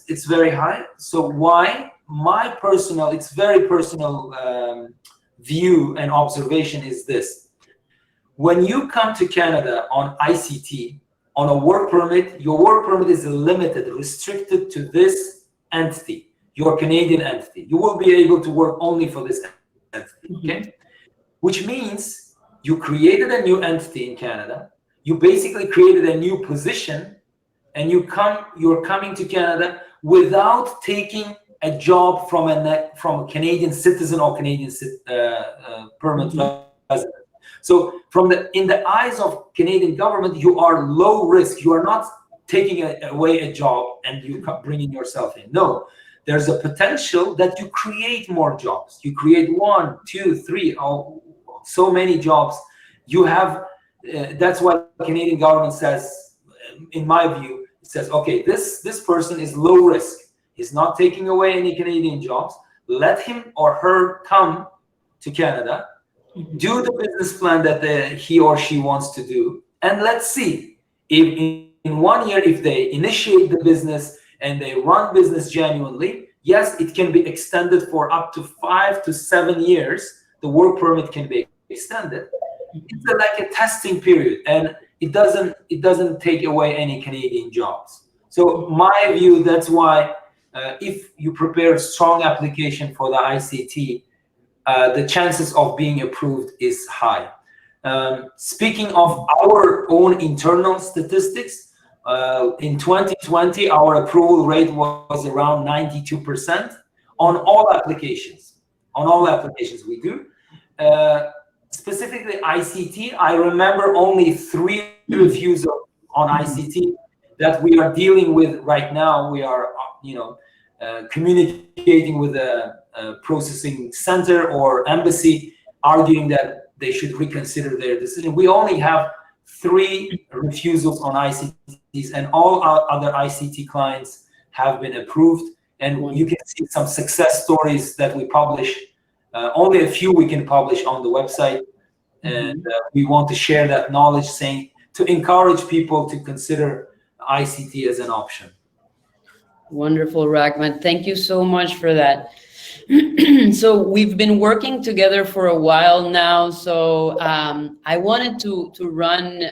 It's very high. So why? It's very personal view and observation is this. When you come to Canada on ICT, on a work permit, your work permit is limited, restricted to this entity, your Canadian entity. You will be able to work only for this entity, okay? Which means you created a new entity in Canada, you basically created a new position, and you're coming to Canada without taking a job from a Canadian citizen or Canadian permanent resident. So in the eyes of Canadian government, you are low risk. You are not taking away a job and you bringing yourself in. No, there's a potential that you create more jobs. You create 1, 2, 3, so many jobs. You have. That's why the Canadian government says, in my view, it says, okay, this person is low risk. He's not taking away any Canadian jobs. Let him or her come to Canada, do the business plan that he or she wants to do, and let's see if in 1 year, if they initiate the business and they run business genuinely, yes, it can be extended for up to 5 to 7 years. The work permit can be extended. It's like a testing period, and it doesn't take away any Canadian jobs. So my view, that's why if you prepare a strong application for the ICT, the chances of being approved is high. Speaking of our own internal statistics, in 2020, our approval rate was around 92% on all applications. On all applications we do. Specifically ICT, I remember only 3 refusals on ICT that we are dealing with right now. We are, communicating with a processing center or embassy, arguing that they should reconsider their decision. We only have 3 refusals on ICTs, and all our other ICT clients have been approved. And you can see some success stories that we publish. Only a few we can publish on the website, and we want to share that knowledge, to encourage people to consider ICT as an option. Wonderful, Rahman. Thank you so much for that. So we've been working together for a while now. So I wanted to run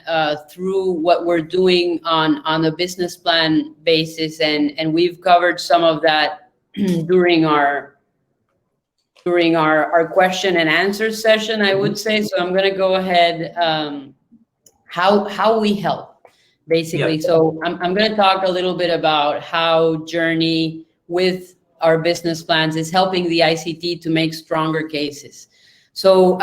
through what we're doing on a business plan basis, and we've covered some of that during our question and answer session, I would say. So I'm going to go ahead. How we help. basically. Yeah. So I'm going to talk a little bit about how Joorney with our business plans is helping the ICT to make stronger cases. So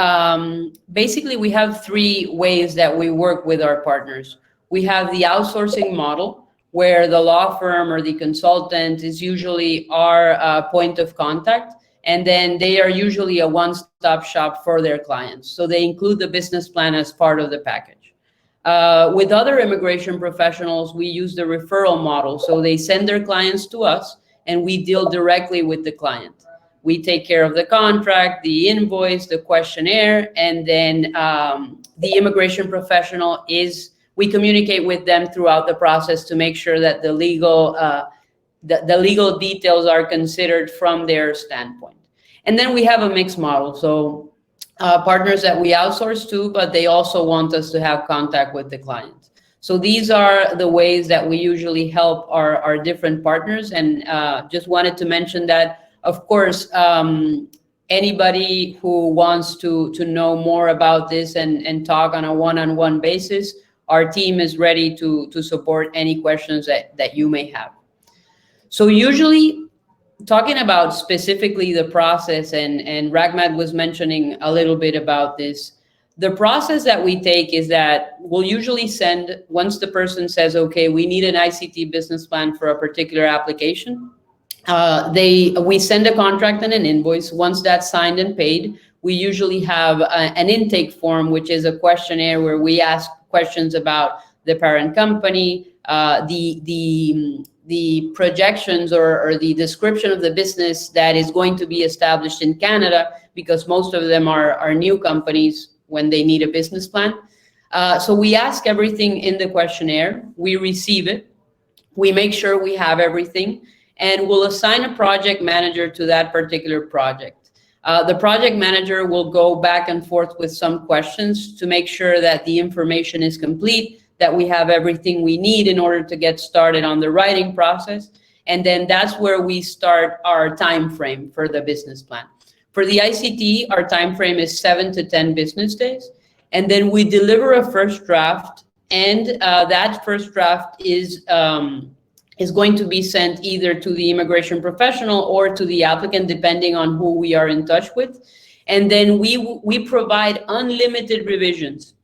basically, we have three ways that we work with our partners. We have the outsourcing model, where the law firm or the consultant is usually our point of contact. And then they are usually a one-stop shop for their clients. So they include the business plan as part of the package. With other immigration professionals, we use the referral model. So they send their clients to us and we deal directly with the client. We take care of the contract, the invoice, the questionnaire, and then the immigration professional we communicate with them throughout the process to make sure that the legal details are considered from their standpoint. And then we have a mixed model. So partners that we outsource to, but they also want us to have contact with the client. So these are the ways that we usually help our different partners. And just wanted to mention that, of course, anybody who wants to know more about this and talk on a one-on-one basis, our team is ready to support any questions that you may have. So usually, talking about specifically the process, and Ragmat was mentioning a little bit about this, the process that we take is that we'll usually send, once the person says, okay, we need an ICT business plan for a particular application, we send a contract and an invoice. Once that's signed and paid, we usually have an intake form, which is a questionnaire where we ask questions about the parent company, the projections or the description of the business that is going to be established in Canada, because most of them are new companies when they need a business plan. So we ask everything in the questionnaire, we receive it, we make sure we have everything, and we'll assign a project manager to that particular project. The project manager will go back and forth with some questions to make sure that the information is complete, that we have everything we need in order to get started on the writing process. And then that's where we start our time frame for the business plan. For the ICT, our time frame is 7 to 10 business days. And then we deliver a first draft, and that first draft is going to be sent either to the immigration professional or to the applicant, depending on who we are in touch with. And then we provide unlimited revisions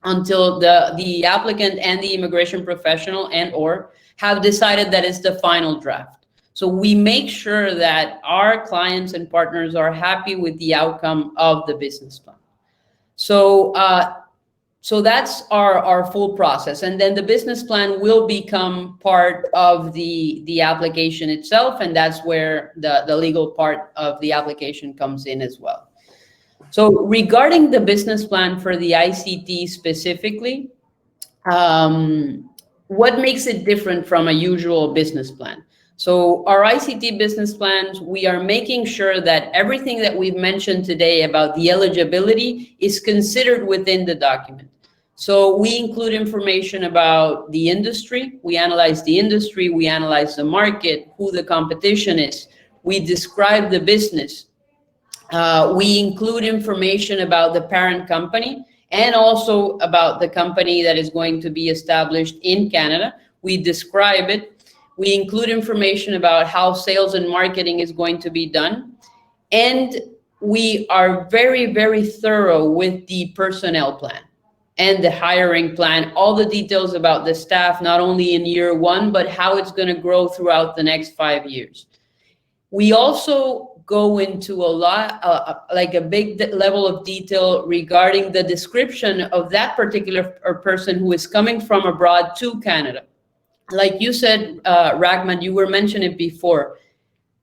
until the applicant and the immigration professional or have decided that it's the final draft. So we make sure that our clients and partners are happy with the outcome of the business plan. So that's our full process. And then the business plan will become part of the application itself. And that's where the legal part of the application comes in as well. So regarding the business plan for the ICT specifically, what makes it different from a usual business plan? So our ICT business plans, we are making sure that everything that we've mentioned today about the eligibility is considered within the document. So we include information about the industry. We analyze the industry, we analyze the market, who the competition is. We describe the business. We include information about the parent company and also about the company that is going to be established in Canada. We describe it. We include information about how sales and marketing is going to be done. And we are very, very thorough with the personnel plan and the hiring plan, all the details about the staff, not only in year one, but how it's going to grow throughout the next 5 years. We also go into a lot, like a big level of detail regarding the description of that particular person who is coming from abroad to Canada. Like you said, Ragman, you were mentioning it before.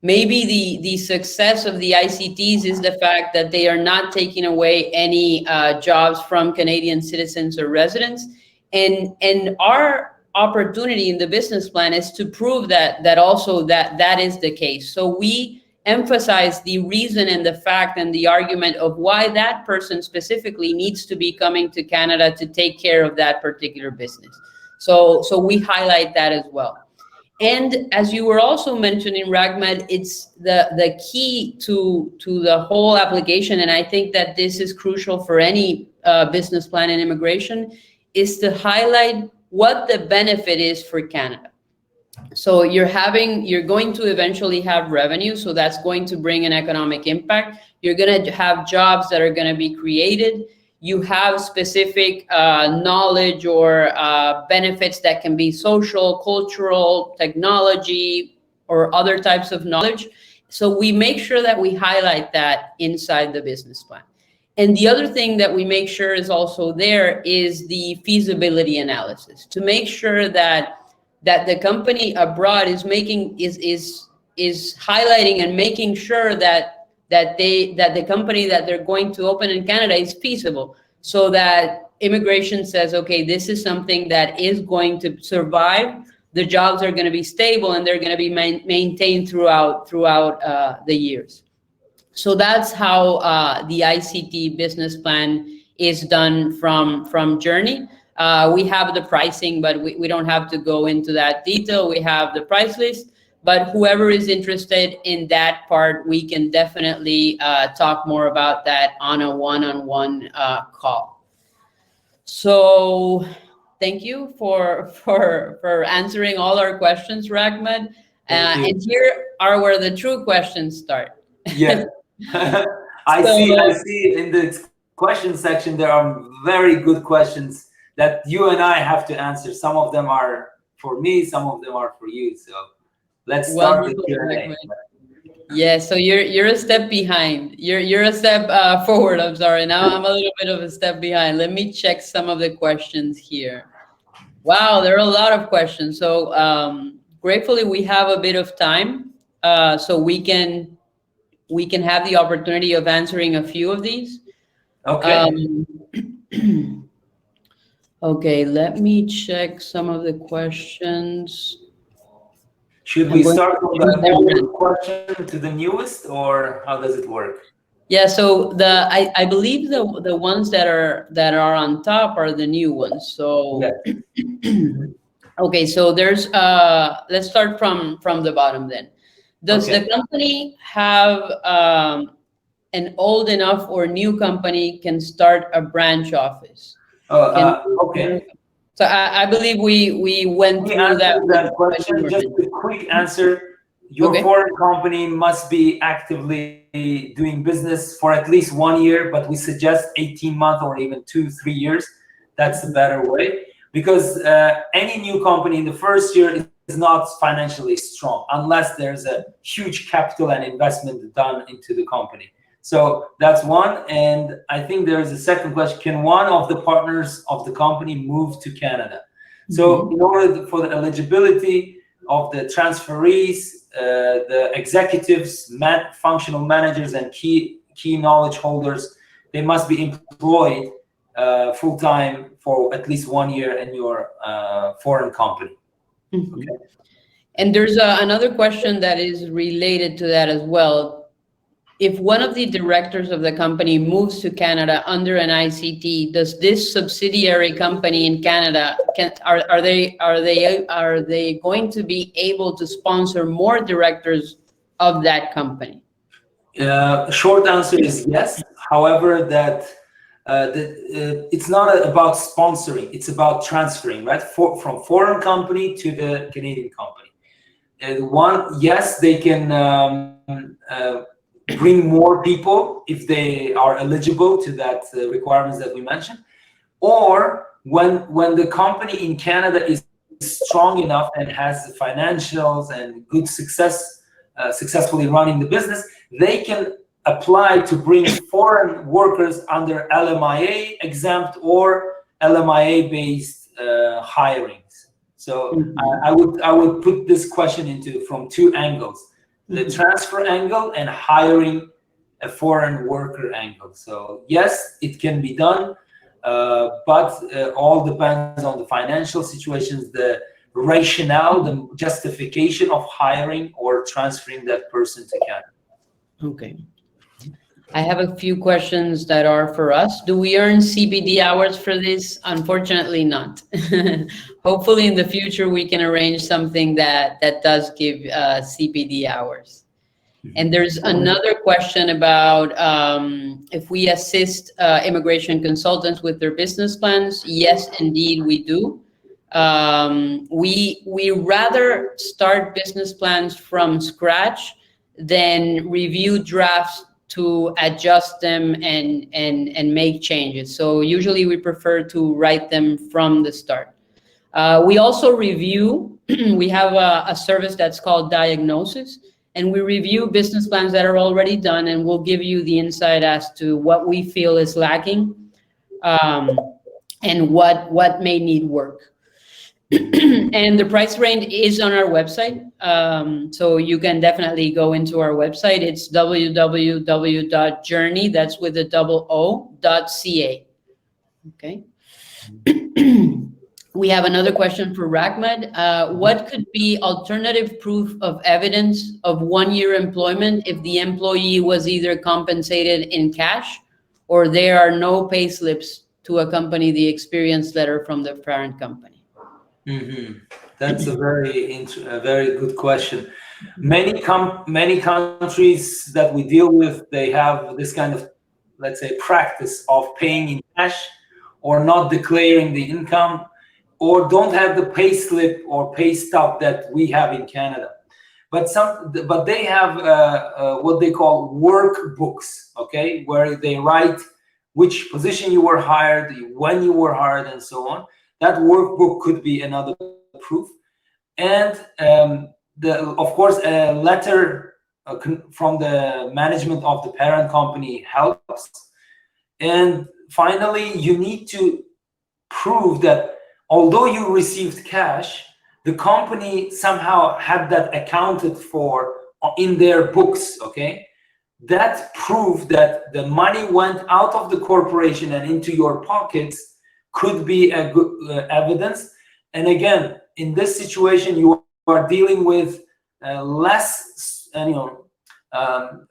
Maybe the success of the ICTs is the fact that they are not taking away any jobs from Canadian citizens or residents. And our opportunity in the business plan is to prove that also that is the case. So we emphasize the reason and the fact and the argument of why that person specifically needs to be coming to Canada to take care of that particular business. So we highlight that as well. And as you were also mentioning, Ragmat, it's the key to the whole application, and I think that this is crucial for any business plan in immigration, is to highlight what the benefit is for Canada. So you're going to eventually have revenue, so that's going to bring an economic impact. You're going to have jobs that are going to be created. You have specific knowledge or benefits that can be social, cultural, technology, or other types of knowledge. So we make sure that we highlight that inside the business plan. And the other thing that we make sure is also there is the feasibility analysis, to make sure that the company abroad is highlighting and making sure that the company that they're going to open in Canada is feasible, so that immigration says, okay, this is something that is going to survive. The jobs are going to be stable and they're going to be maintained throughout the years. So that's how the ICT business plan is done from Joorney. We have the pricing, but we don't have to go into that detail. We have the price list, but whoever is interested in that part, we can definitely talk more about that on a one-on-one call. So thank you for answering all our questions, Rahmat. And here are where the true questions start. Yes. I see in the question section, there are very good questions that you and I have to answer. Some of them are for me, some of them are for you. So let's start the Q&A. Yeah, so you're a step behind. You're a step forward. I'm sorry. Now I'm a little bit of a step behind. Let me check some of the questions here. Wow, there are a lot of questions. So gratefully we have a bit of time, so we can have the opportunity of answering a few of these. Okay. Okay, let me check some of the questions. Should we start from the oldest question to the newest, or how does it work? Yeah, so I believe the ones that are on top are the new ones. So yeah. Okay, so there's let's start from the bottom then. Does the company have an old enough or new company can start a branch office? Okay. So I believe we went through that question. Just a quick answer. Your foreign company must be actively doing business for at least 1 year, but we suggest 18 months or even 2-3 years. That's the better way, because any new company in the first year is not financially strong unless there's a huge capital and investment done into the company. So that's one. And I think there is a second question. Can one of the partners of the company move to Canada? So in order for the eligibility of the transferees, the executives, functional managers, and key knowledge holders, they must be employed full-time for at least 1 year in your foreign company. Okay. And there's another question that is related to that as well. If one of the directors of the company moves to Canada under an ICT, does this subsidiary company in Canada are they going to be able to sponsor more directors of that company? Short answer is yes. However, it's not about sponsoring; it's about transferring, right? From foreign company to the Canadian company. Yes, they can bring more people if they are eligible to that requirements that we mentioned, or when the company in Canada is strong enough and has the financials and good successfully running the business, they can apply to bring foreign workers under LMIA exempt or LMIA based hirings. So I would put this question from two angles: the transfer angle and hiring a foreign worker angle. So yes, it can be done, but all depends on the financial situations, the rationale, the justification of hiring or transferring that person to Canada. Okay. I have a few questions that are for us. Do we earn CPD hours for this? Unfortunately not. Hopefully in the future we can arrange something that does give CPD hours. And there's another question about if we assist immigration consultants with their business plans. Yes, indeed we do. We rather start business plans from scratch than review drafts to adjust them and make changes. So usually we prefer to write them from the start. We also review, we have a service that's called Diagnosis, and we review business plans that are already done, and we'll give you the insight as to what we feel is lacking, and what may need work. And the price range is on our website. So you can definitely go into our website. It's www.joorney, that's with a double O.ca. Okay. We have another question for Rahmat. What could be alternative proof of evidence of 1 year employment if the employee was either compensated in cash or there are no pay slips to accompany the experience letter from the parent company? That's a very good question. Many countries that we deal with, they have this kind of, let's say, practice of paying in cash or not declaring the income, or don't have the pay slip or pay stub that we have in Canada. But they have what they call workbooks, okay, where they write which position you were hired, when you were hired, and so on. That workbook could be another proof. And of course, a letter from the management of the parent company helps. And finally, you need to prove that although you received cash, the company somehow had that accounted for in their books, okay? That proved that the money went out of the corporation and into your pockets could be a good evidence. And again, in this situation, you are dealing with less,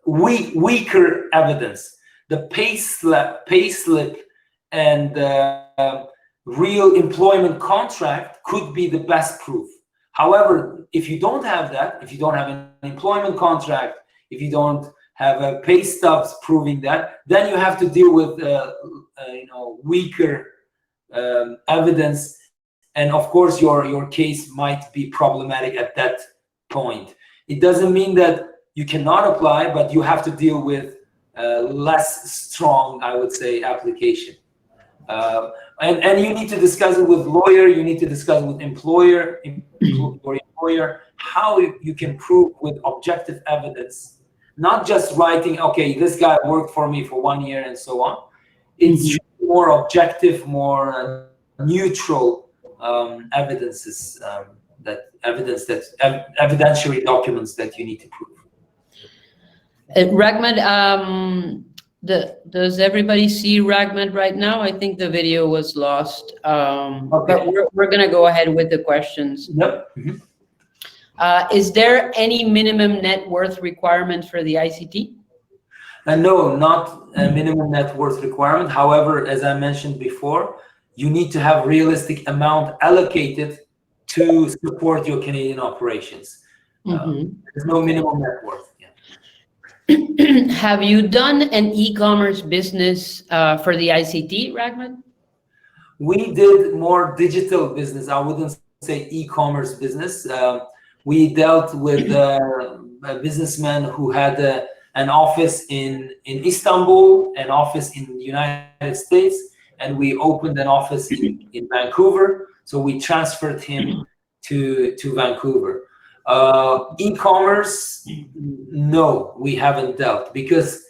weaker evidence. The pay slip and real employment contract could be the best proof. However, if you don't have that, if you don't have an employment contract, if you don't have a pay stubs proving that, then you have to deal with weaker evidence, and of course your case might be problematic at that point. It doesn't mean that you cannot apply, but you have to deal with less strong, I would say, application. And you need to discuss it with lawyer, you need to discuss with employer how you can prove with objective evidence, not just writing, okay, this guy worked for me for 1 year and so on. It's more objective, more neutral evidences, evidentiary documents that you need to prove. Rahmat, does everybody see Rahmat right now? I think the video was lost. Okay. But we're going to go ahead with the questions. Yep. Is there any minimum net worth requirement for the ICT? No, not a minimum net worth requirement. However, as I mentioned before, you need to have realistic amount allocated to support your Canadian operations. There's no minimum net worth. Yeah. Have you done an e-commerce business for the ICT, Rahmat? We did more digital business. I wouldn't say e-commerce business. We dealt with a businessman who had an office in Istanbul, an office in the United States, and we opened an office in Vancouver. So we transferred him to Vancouver. E-commerce, no, we haven't dealt, because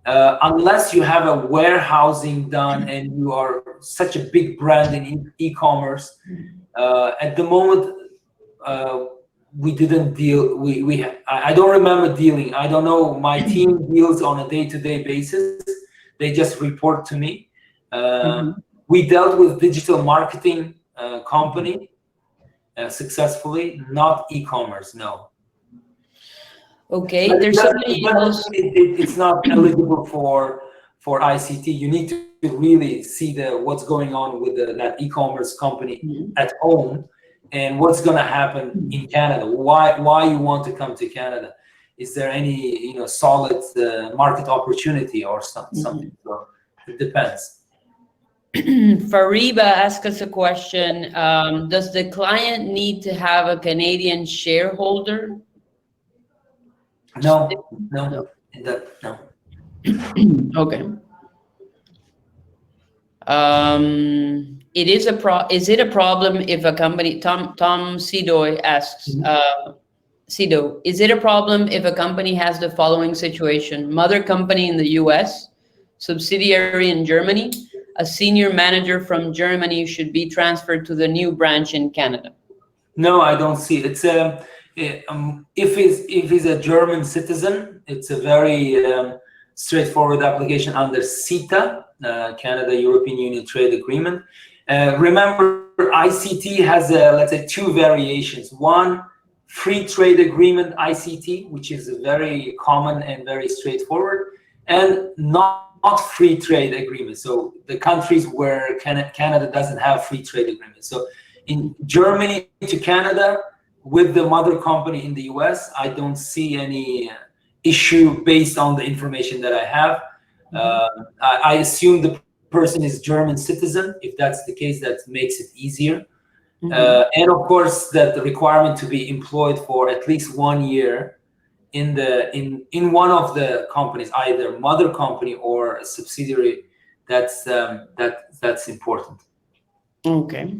unless you have a warehousing done and you are such a big brand in e-commerce, at the moment, we didn't deal. I don't remember dealing. I don't know. My team deals on a day-to-day basis. They just report to me. We dealt with digital marketing company successfully, not e-commerce. No. Okay. There's somebody else. It's not eligible for ICT. You need to really see what's going on with that e-commerce company at home. And what's going to happen in Canada? Why you want to come to Canada? Is there any solid market opportunity or something? So it depends. Fariba asked us a question. Does the client need to have a Canadian shareholder? No. No. No. Okay. Is it a problem if a company, Tom Sidoy asks, Sido, is it a problem if a company has the following situation: mother company in the US, subsidiary in Germany, a senior manager from Germany should be transferred to the new branch in Canada? No, I don't see it. It's if he's a German citizen, it's a very straightforward application under CETA, Canada European Union Trade Agreement. Remember, ICT has let's say two variations. One, free trade agreement ICT, which is very common and very straightforward, and not free trade agreement. So the countries where Canada doesn't have free trade agreement. So in Germany to Canada with the mother company in the US, I don't see any issue based on the information that I have. I assume the person is German citizen. If that's the case, that makes it easier. And of course, that the requirement to be employed for at least 1 year in one of the companies, either mother company or a subsidiary, that's important. Okay.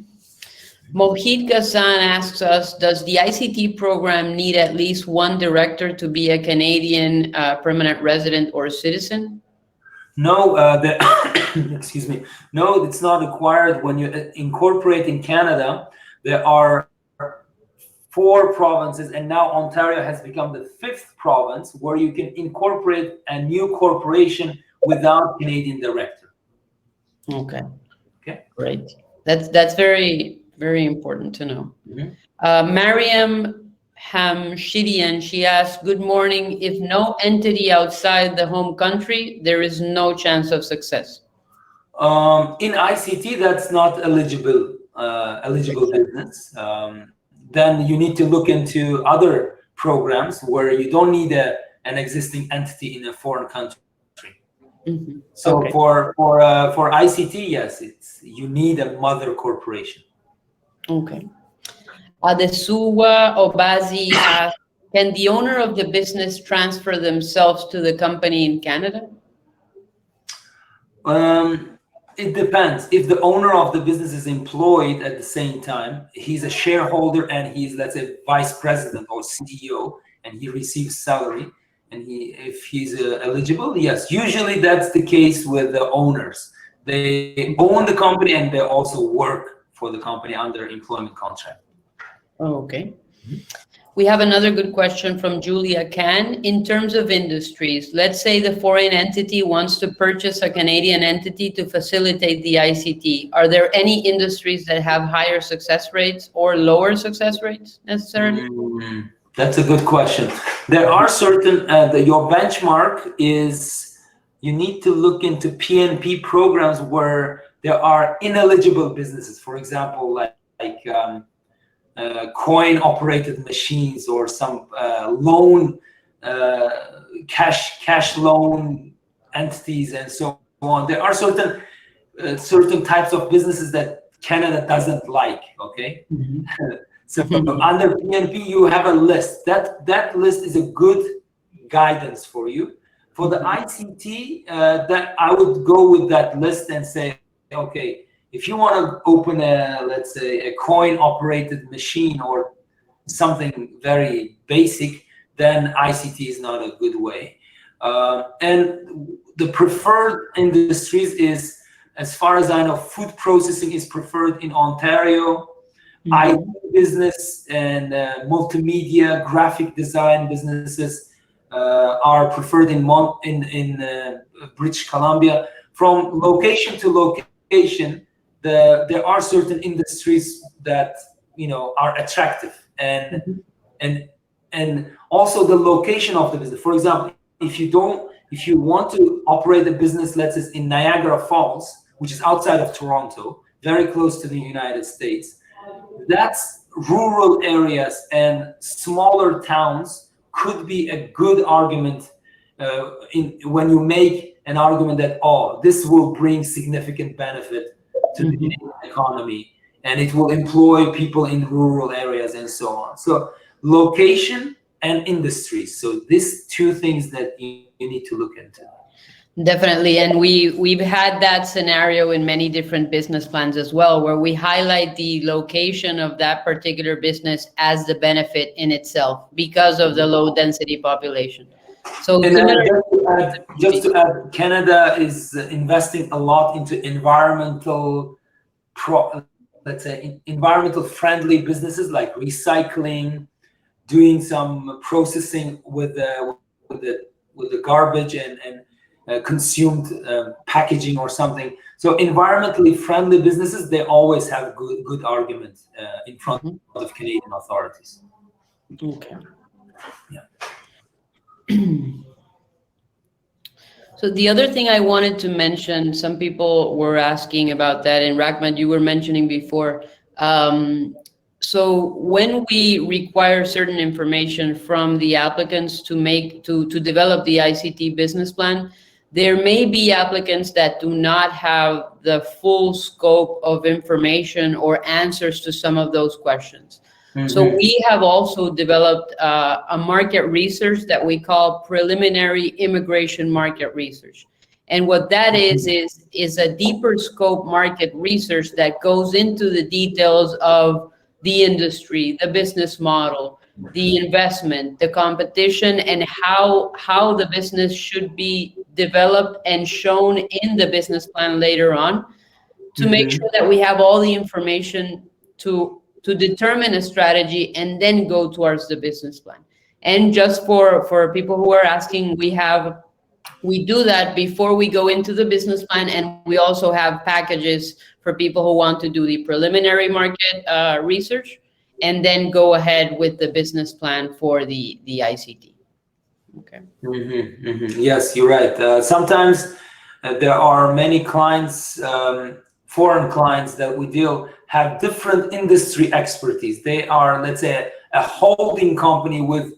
Mohit Ghassan asks us, does the ICT program need at least one director to be a Canadian permanent resident or citizen? No, excuse me. No, it's not required. When you incorporate in Canada, there are 4 provinces, and now Ontario has become the 5th province where you can incorporate a new corporation without Canadian director. Okay. Okay. Great. That's very, very important to know. Mariam Hamshidian, she asked, good morning. If no entity outside the home country, there is no chance of success. In ICT, that's not eligible business. Then you need to look into other programs where you don't need an existing entity in a foreign country. So okay. For ICT, yes, you need a mother corporation. Okay. Adesuwa Obazi asked, can the owner of the business transfer themselves to the company in Canada? It depends. If the owner of the business is employed at the same time, he's a shareholder and he's, let's say, vice president or CEO, and he receives salary, and if he's eligible, yes. Usually that's the case with the owners. They own the company and they also work for the company under employment contract. Okay. We have another good question from Julia Can. In terms of industries, let's say the foreign entity wants to purchase a Canadian entity to facilitate the ICT. Are there any industries that have higher success rates or lower success rates necessarily? That's a good question. There are certain, your benchmark is you need to look into PNP programs where there are ineligible businesses. For example, like coin-operated machines or some loan, cash loan entities and so on. There are certain types of businesses that Canada doesn't like. Okay, so under PNP you have a list. That list is a good guidance for you. For the ICT, that I would go with that list and say, okay, if you want to open let's say, a coin-operated machine or something very basic, then ICT is not a good way. And the preferred industries is, as far as I know, food processing is preferred in Ontario. IT business and multimedia, graphic design businesses are preferred in British Columbia. From location to location, there are certain industries that are attractive, and also the location of the business. For example, if you want to operate a business, let's say in Niagara Falls, which is outside of Toronto, very close to the United States, that's rural areas and smaller towns could be a good argument when you make an argument that, oh, this will bring significant benefit to the Canadian economy, and it will employ people in rural areas and so on. So location and industry. So these two things that you need to look into. Definitely, and we've had that scenario in many different business plans as well, where we highlight the location of that particular business as the benefit in itself because of the low density population. So just to add, Canada is investing a lot into environmental, let's say, environmental friendly businesses like recycling, doing some processing with the garbage and consumed packaging or something. So environmentally friendly businesses, they always have good arguments in front of Canadian authorities. Okay. Yeah. So the other thing I wanted to mention, some people were asking about that, and Rahman, you were mentioning before. So when we require certain information from the applicants to develop the ICT business plan, there may be applicants that do not have the full scope of information or answers to some of those questions. So we have also developed a market research that we call preliminary immigration market research. And what that is a deeper scope market research that goes into the details of the industry, the business model, the investment, the competition, and how the business should be developed and shown in the business plan later on, to make sure that we have all the information to determine a strategy and then go towards the business plan. And just for people who are asking, we do that before we go into the business plan, and we also have packages for people who want to do the preliminary market research and then go ahead with the business plan for the ICT. Okay. Yes, you're right. Sometimes there are many clients, foreign clients that we deal have different industry expertise. They are, let's say, a holding company with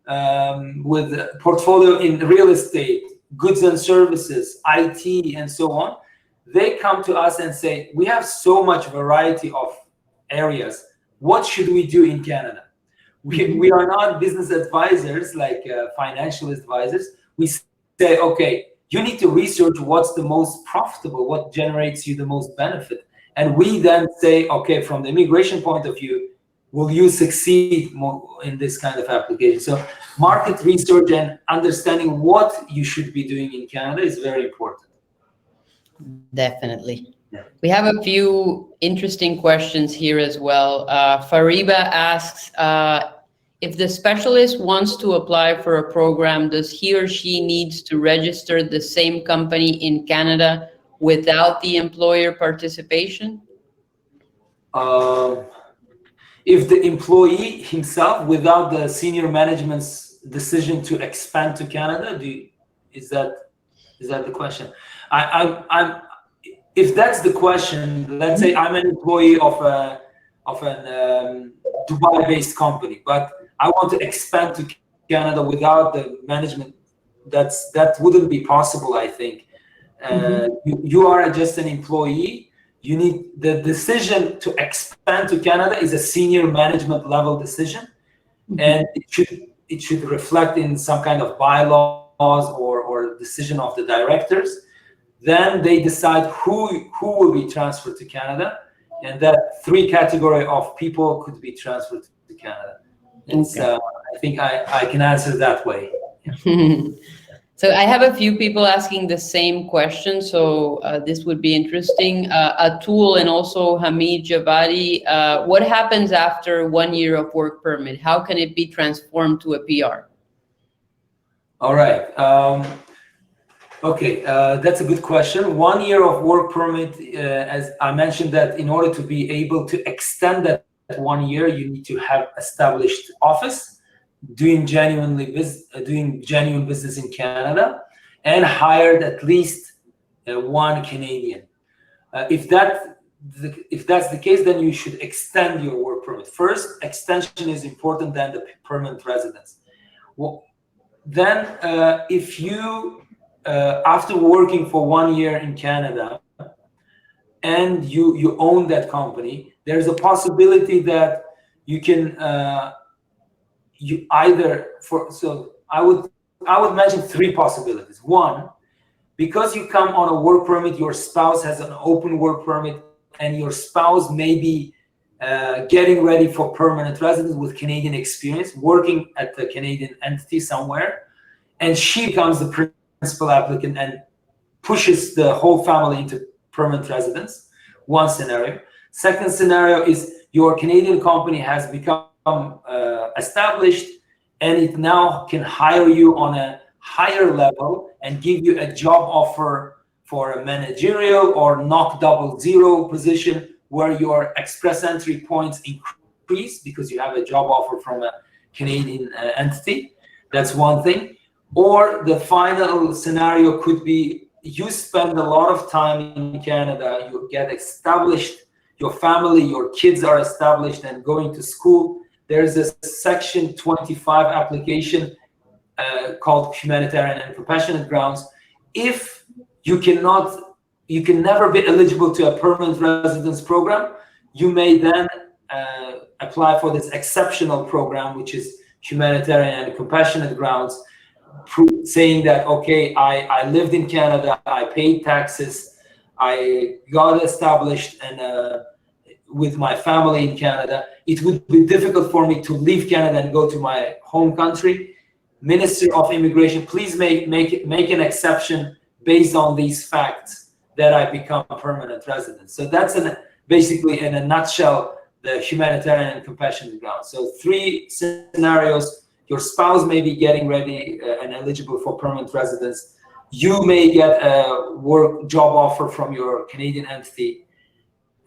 a portfolio in real estate, goods and services, IT, and so on. They come to us and say, we have so much variety of areas. What should we do in Canada? We are not business advisors like financial advisors. We say, okay, you need to research what's the most profitable, what generates you the most benefit. And we then say, okay, from the immigration point of view, will you succeed more in this kind of application? So market research and understanding what you should be doing in Canada is very important. Definitely. Yeah. We have a few interesting questions here as well. Fariba asks, if the specialist wants to apply for a program, does he or she needs to register the same company in Canada without the employer participation? If the employee himself, without the senior management's decision to expand to Canada, is that the question? If that's the question, let's say I'm an employee of an Dubai-based company, but I want to expand to Canada without the management. That wouldn't be possible, I think. You are just an employee. You need the decision to expand to Canada is a senior management level decision, and it should reflect in some kind of bylaws or decision of the directors. Then they decide who will be transferred to Canada, and that 3 category of people could be transferred to Canada. I think I can answer that way. So I have a few people asking the same question, so this would be interesting. Atul and also Hamid Javadi, what happens after 1 year of work permit? How can it be transformed to a PR? All right. Okay, that's a good question. 1 year of work permit, as I mentioned, that in order to be able to extend that 1 year, you need to have established office, doing genuine business in Canada, and hired at least 1 Canadian. If that's the case, then you should extend your work permit. First, extension is important than the permanent residence. Well, then, if you after working for 1 year in Canada, and you own that company, there's a possibility that you can I would mention three possibilities. One, because you come on a work permit, your spouse has an open work permit, and your spouse may be getting ready for permanent residence with Canadian experience, working at the Canadian entity somewhere, and she becomes the principal applicant and pushes the whole family into permanent residence. One scenario. Second scenario is your Canadian company has become established, and it now can hire you on a higher level and give you a job offer for a managerial or NOC 00 position where your express entry points increase because you have a job offer from a Canadian entity. That's one thing. Or the final scenario could be you spend a lot of time in Canada, you get established, your family, your kids are established and going to school. There's a Section 25 application called Humanitarian and Compassionate Grounds. If you can never be eligible to a permanent residence program, you may then apply for this exceptional program, which is Humanitarian and Compassionate Grounds, saying that, okay, I lived in Canada, I paid taxes, I got established and with my family in Canada. It would be difficult for me to leave Canada and go to my home country. Minister of Immigration, please make an exception based on these facts that I become a permanent resident. So that's basically in a nutshell the humanitarian and compassionate grounds. So three scenarios: your spouse may be getting ready and eligible for permanent residence. You may get a job offer from your Canadian entity.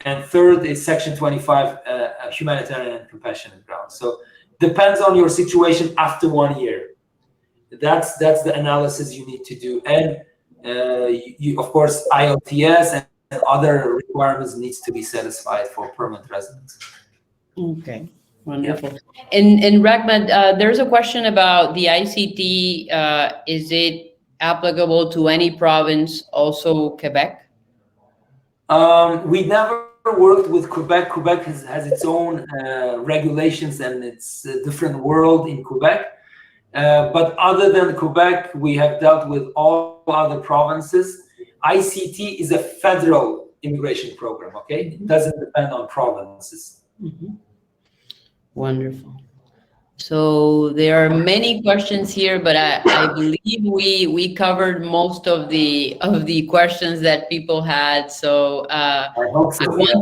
And third is Section 25, humanitarian and compassionate grounds. So depends on your situation after 1 year. That's the analysis you need to do. And you, of course, IELTS and other requirements needs to be satisfied for permanent residence. Okay, wonderful. Yeah. And Rahmat, there's a question about the ICT. Is it applicable to any province, also Quebec? We never worked with Quebec. Quebec has its own regulations, and it's a different world in Quebec. But other than Quebec, we have dealt with all other provinces. ICT is a federal immigration program, okay? It doesn't depend on provinces. Mm-hmm. Wonderful. So there are many questions here, but I believe we covered most of the questions that people had. So I want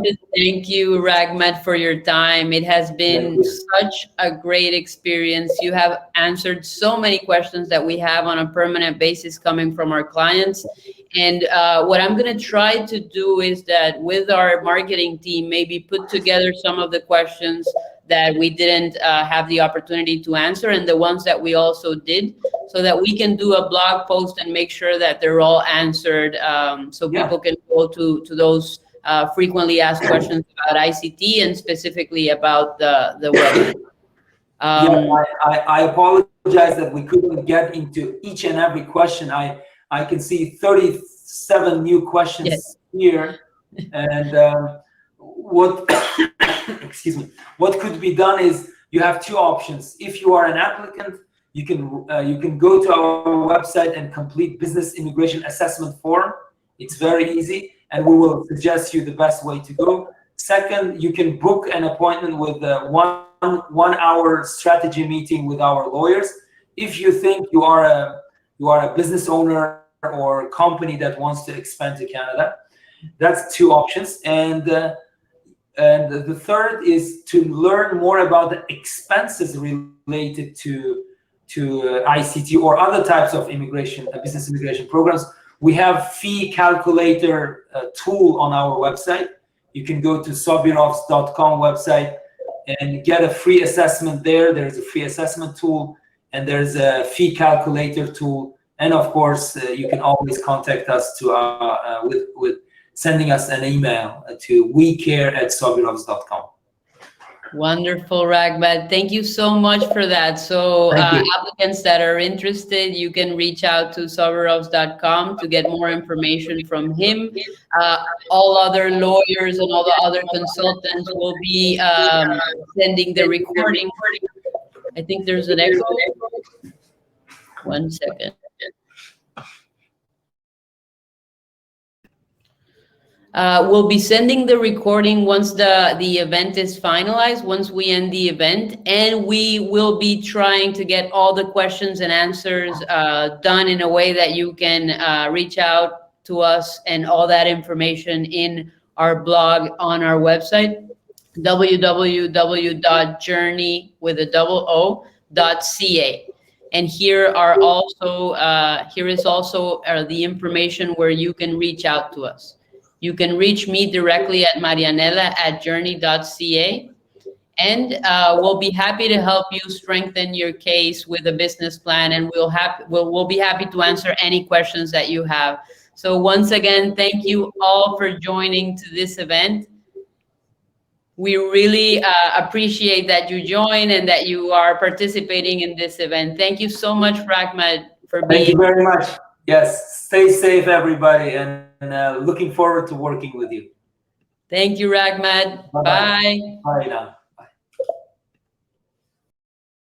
to thank you, Rahmat, for your time. It has been such a great experience. You have answered so many questions that we have on a permanent basis coming from our clients. And what I'm going to try to do is that with our marketing team, maybe put together some of the questions that we didn't have the opportunity to answer and the ones that we also did, so that we can do a blog post and make sure that they're all answered, so people can go to those frequently asked questions about ICT and specifically about the web. I apologize that we couldn't get into each and every question. I can see 37 new questions here, and what excuse me, what could be done is you have two options. If you are an applicant, you can go to our website and complete business immigration assessment form. It's very easy, and we will suggest you the best way to go. Second, you can book an appointment with a one hour strategy meeting with our lawyers. If you think you are a business owner or company that wants to expand to Canada, that's two options. And the third is to learn more about the expenses related to ICT or other types of immigration, business immigration programs. We have fee calculator tool on our website. You can go to sobirovs.com website and get a free assessment there. There's a free assessment tool, and there's a fee calculator tool. And of course, you can always contact us with sending us an email to wecare@sobirovs.com. Wonderful, Raghbad. Thank you so much for that. So Thank you. applicants that are interested, you can reach out to soverovs.com to get more information from him. All other lawyers and all the other consultants will be sending the recording. I think there's an echo. 1 second. We'll be sending the recording once the event is finalized, once we end the event, and we will be trying to get all the questions and answers done in a way that you can reach out to us and all that information in our blog on our website, www.joorney.ca. And here is also the information where you can reach out to us. You can reach me directly at marianella@joorney.ca, and we'll be happy to help you strengthen your case with a business plan, and we'll be happy to answer any questions that you have. So once again, thank you all for joining to this event. We really appreciate that you join and that you are participating in this event. Thank you so much, Raghbad, for being. Thank you very much. Yes, stay safe, everybody, and looking forward to working with you. Thank you, Raghbad. Bye. Bye now.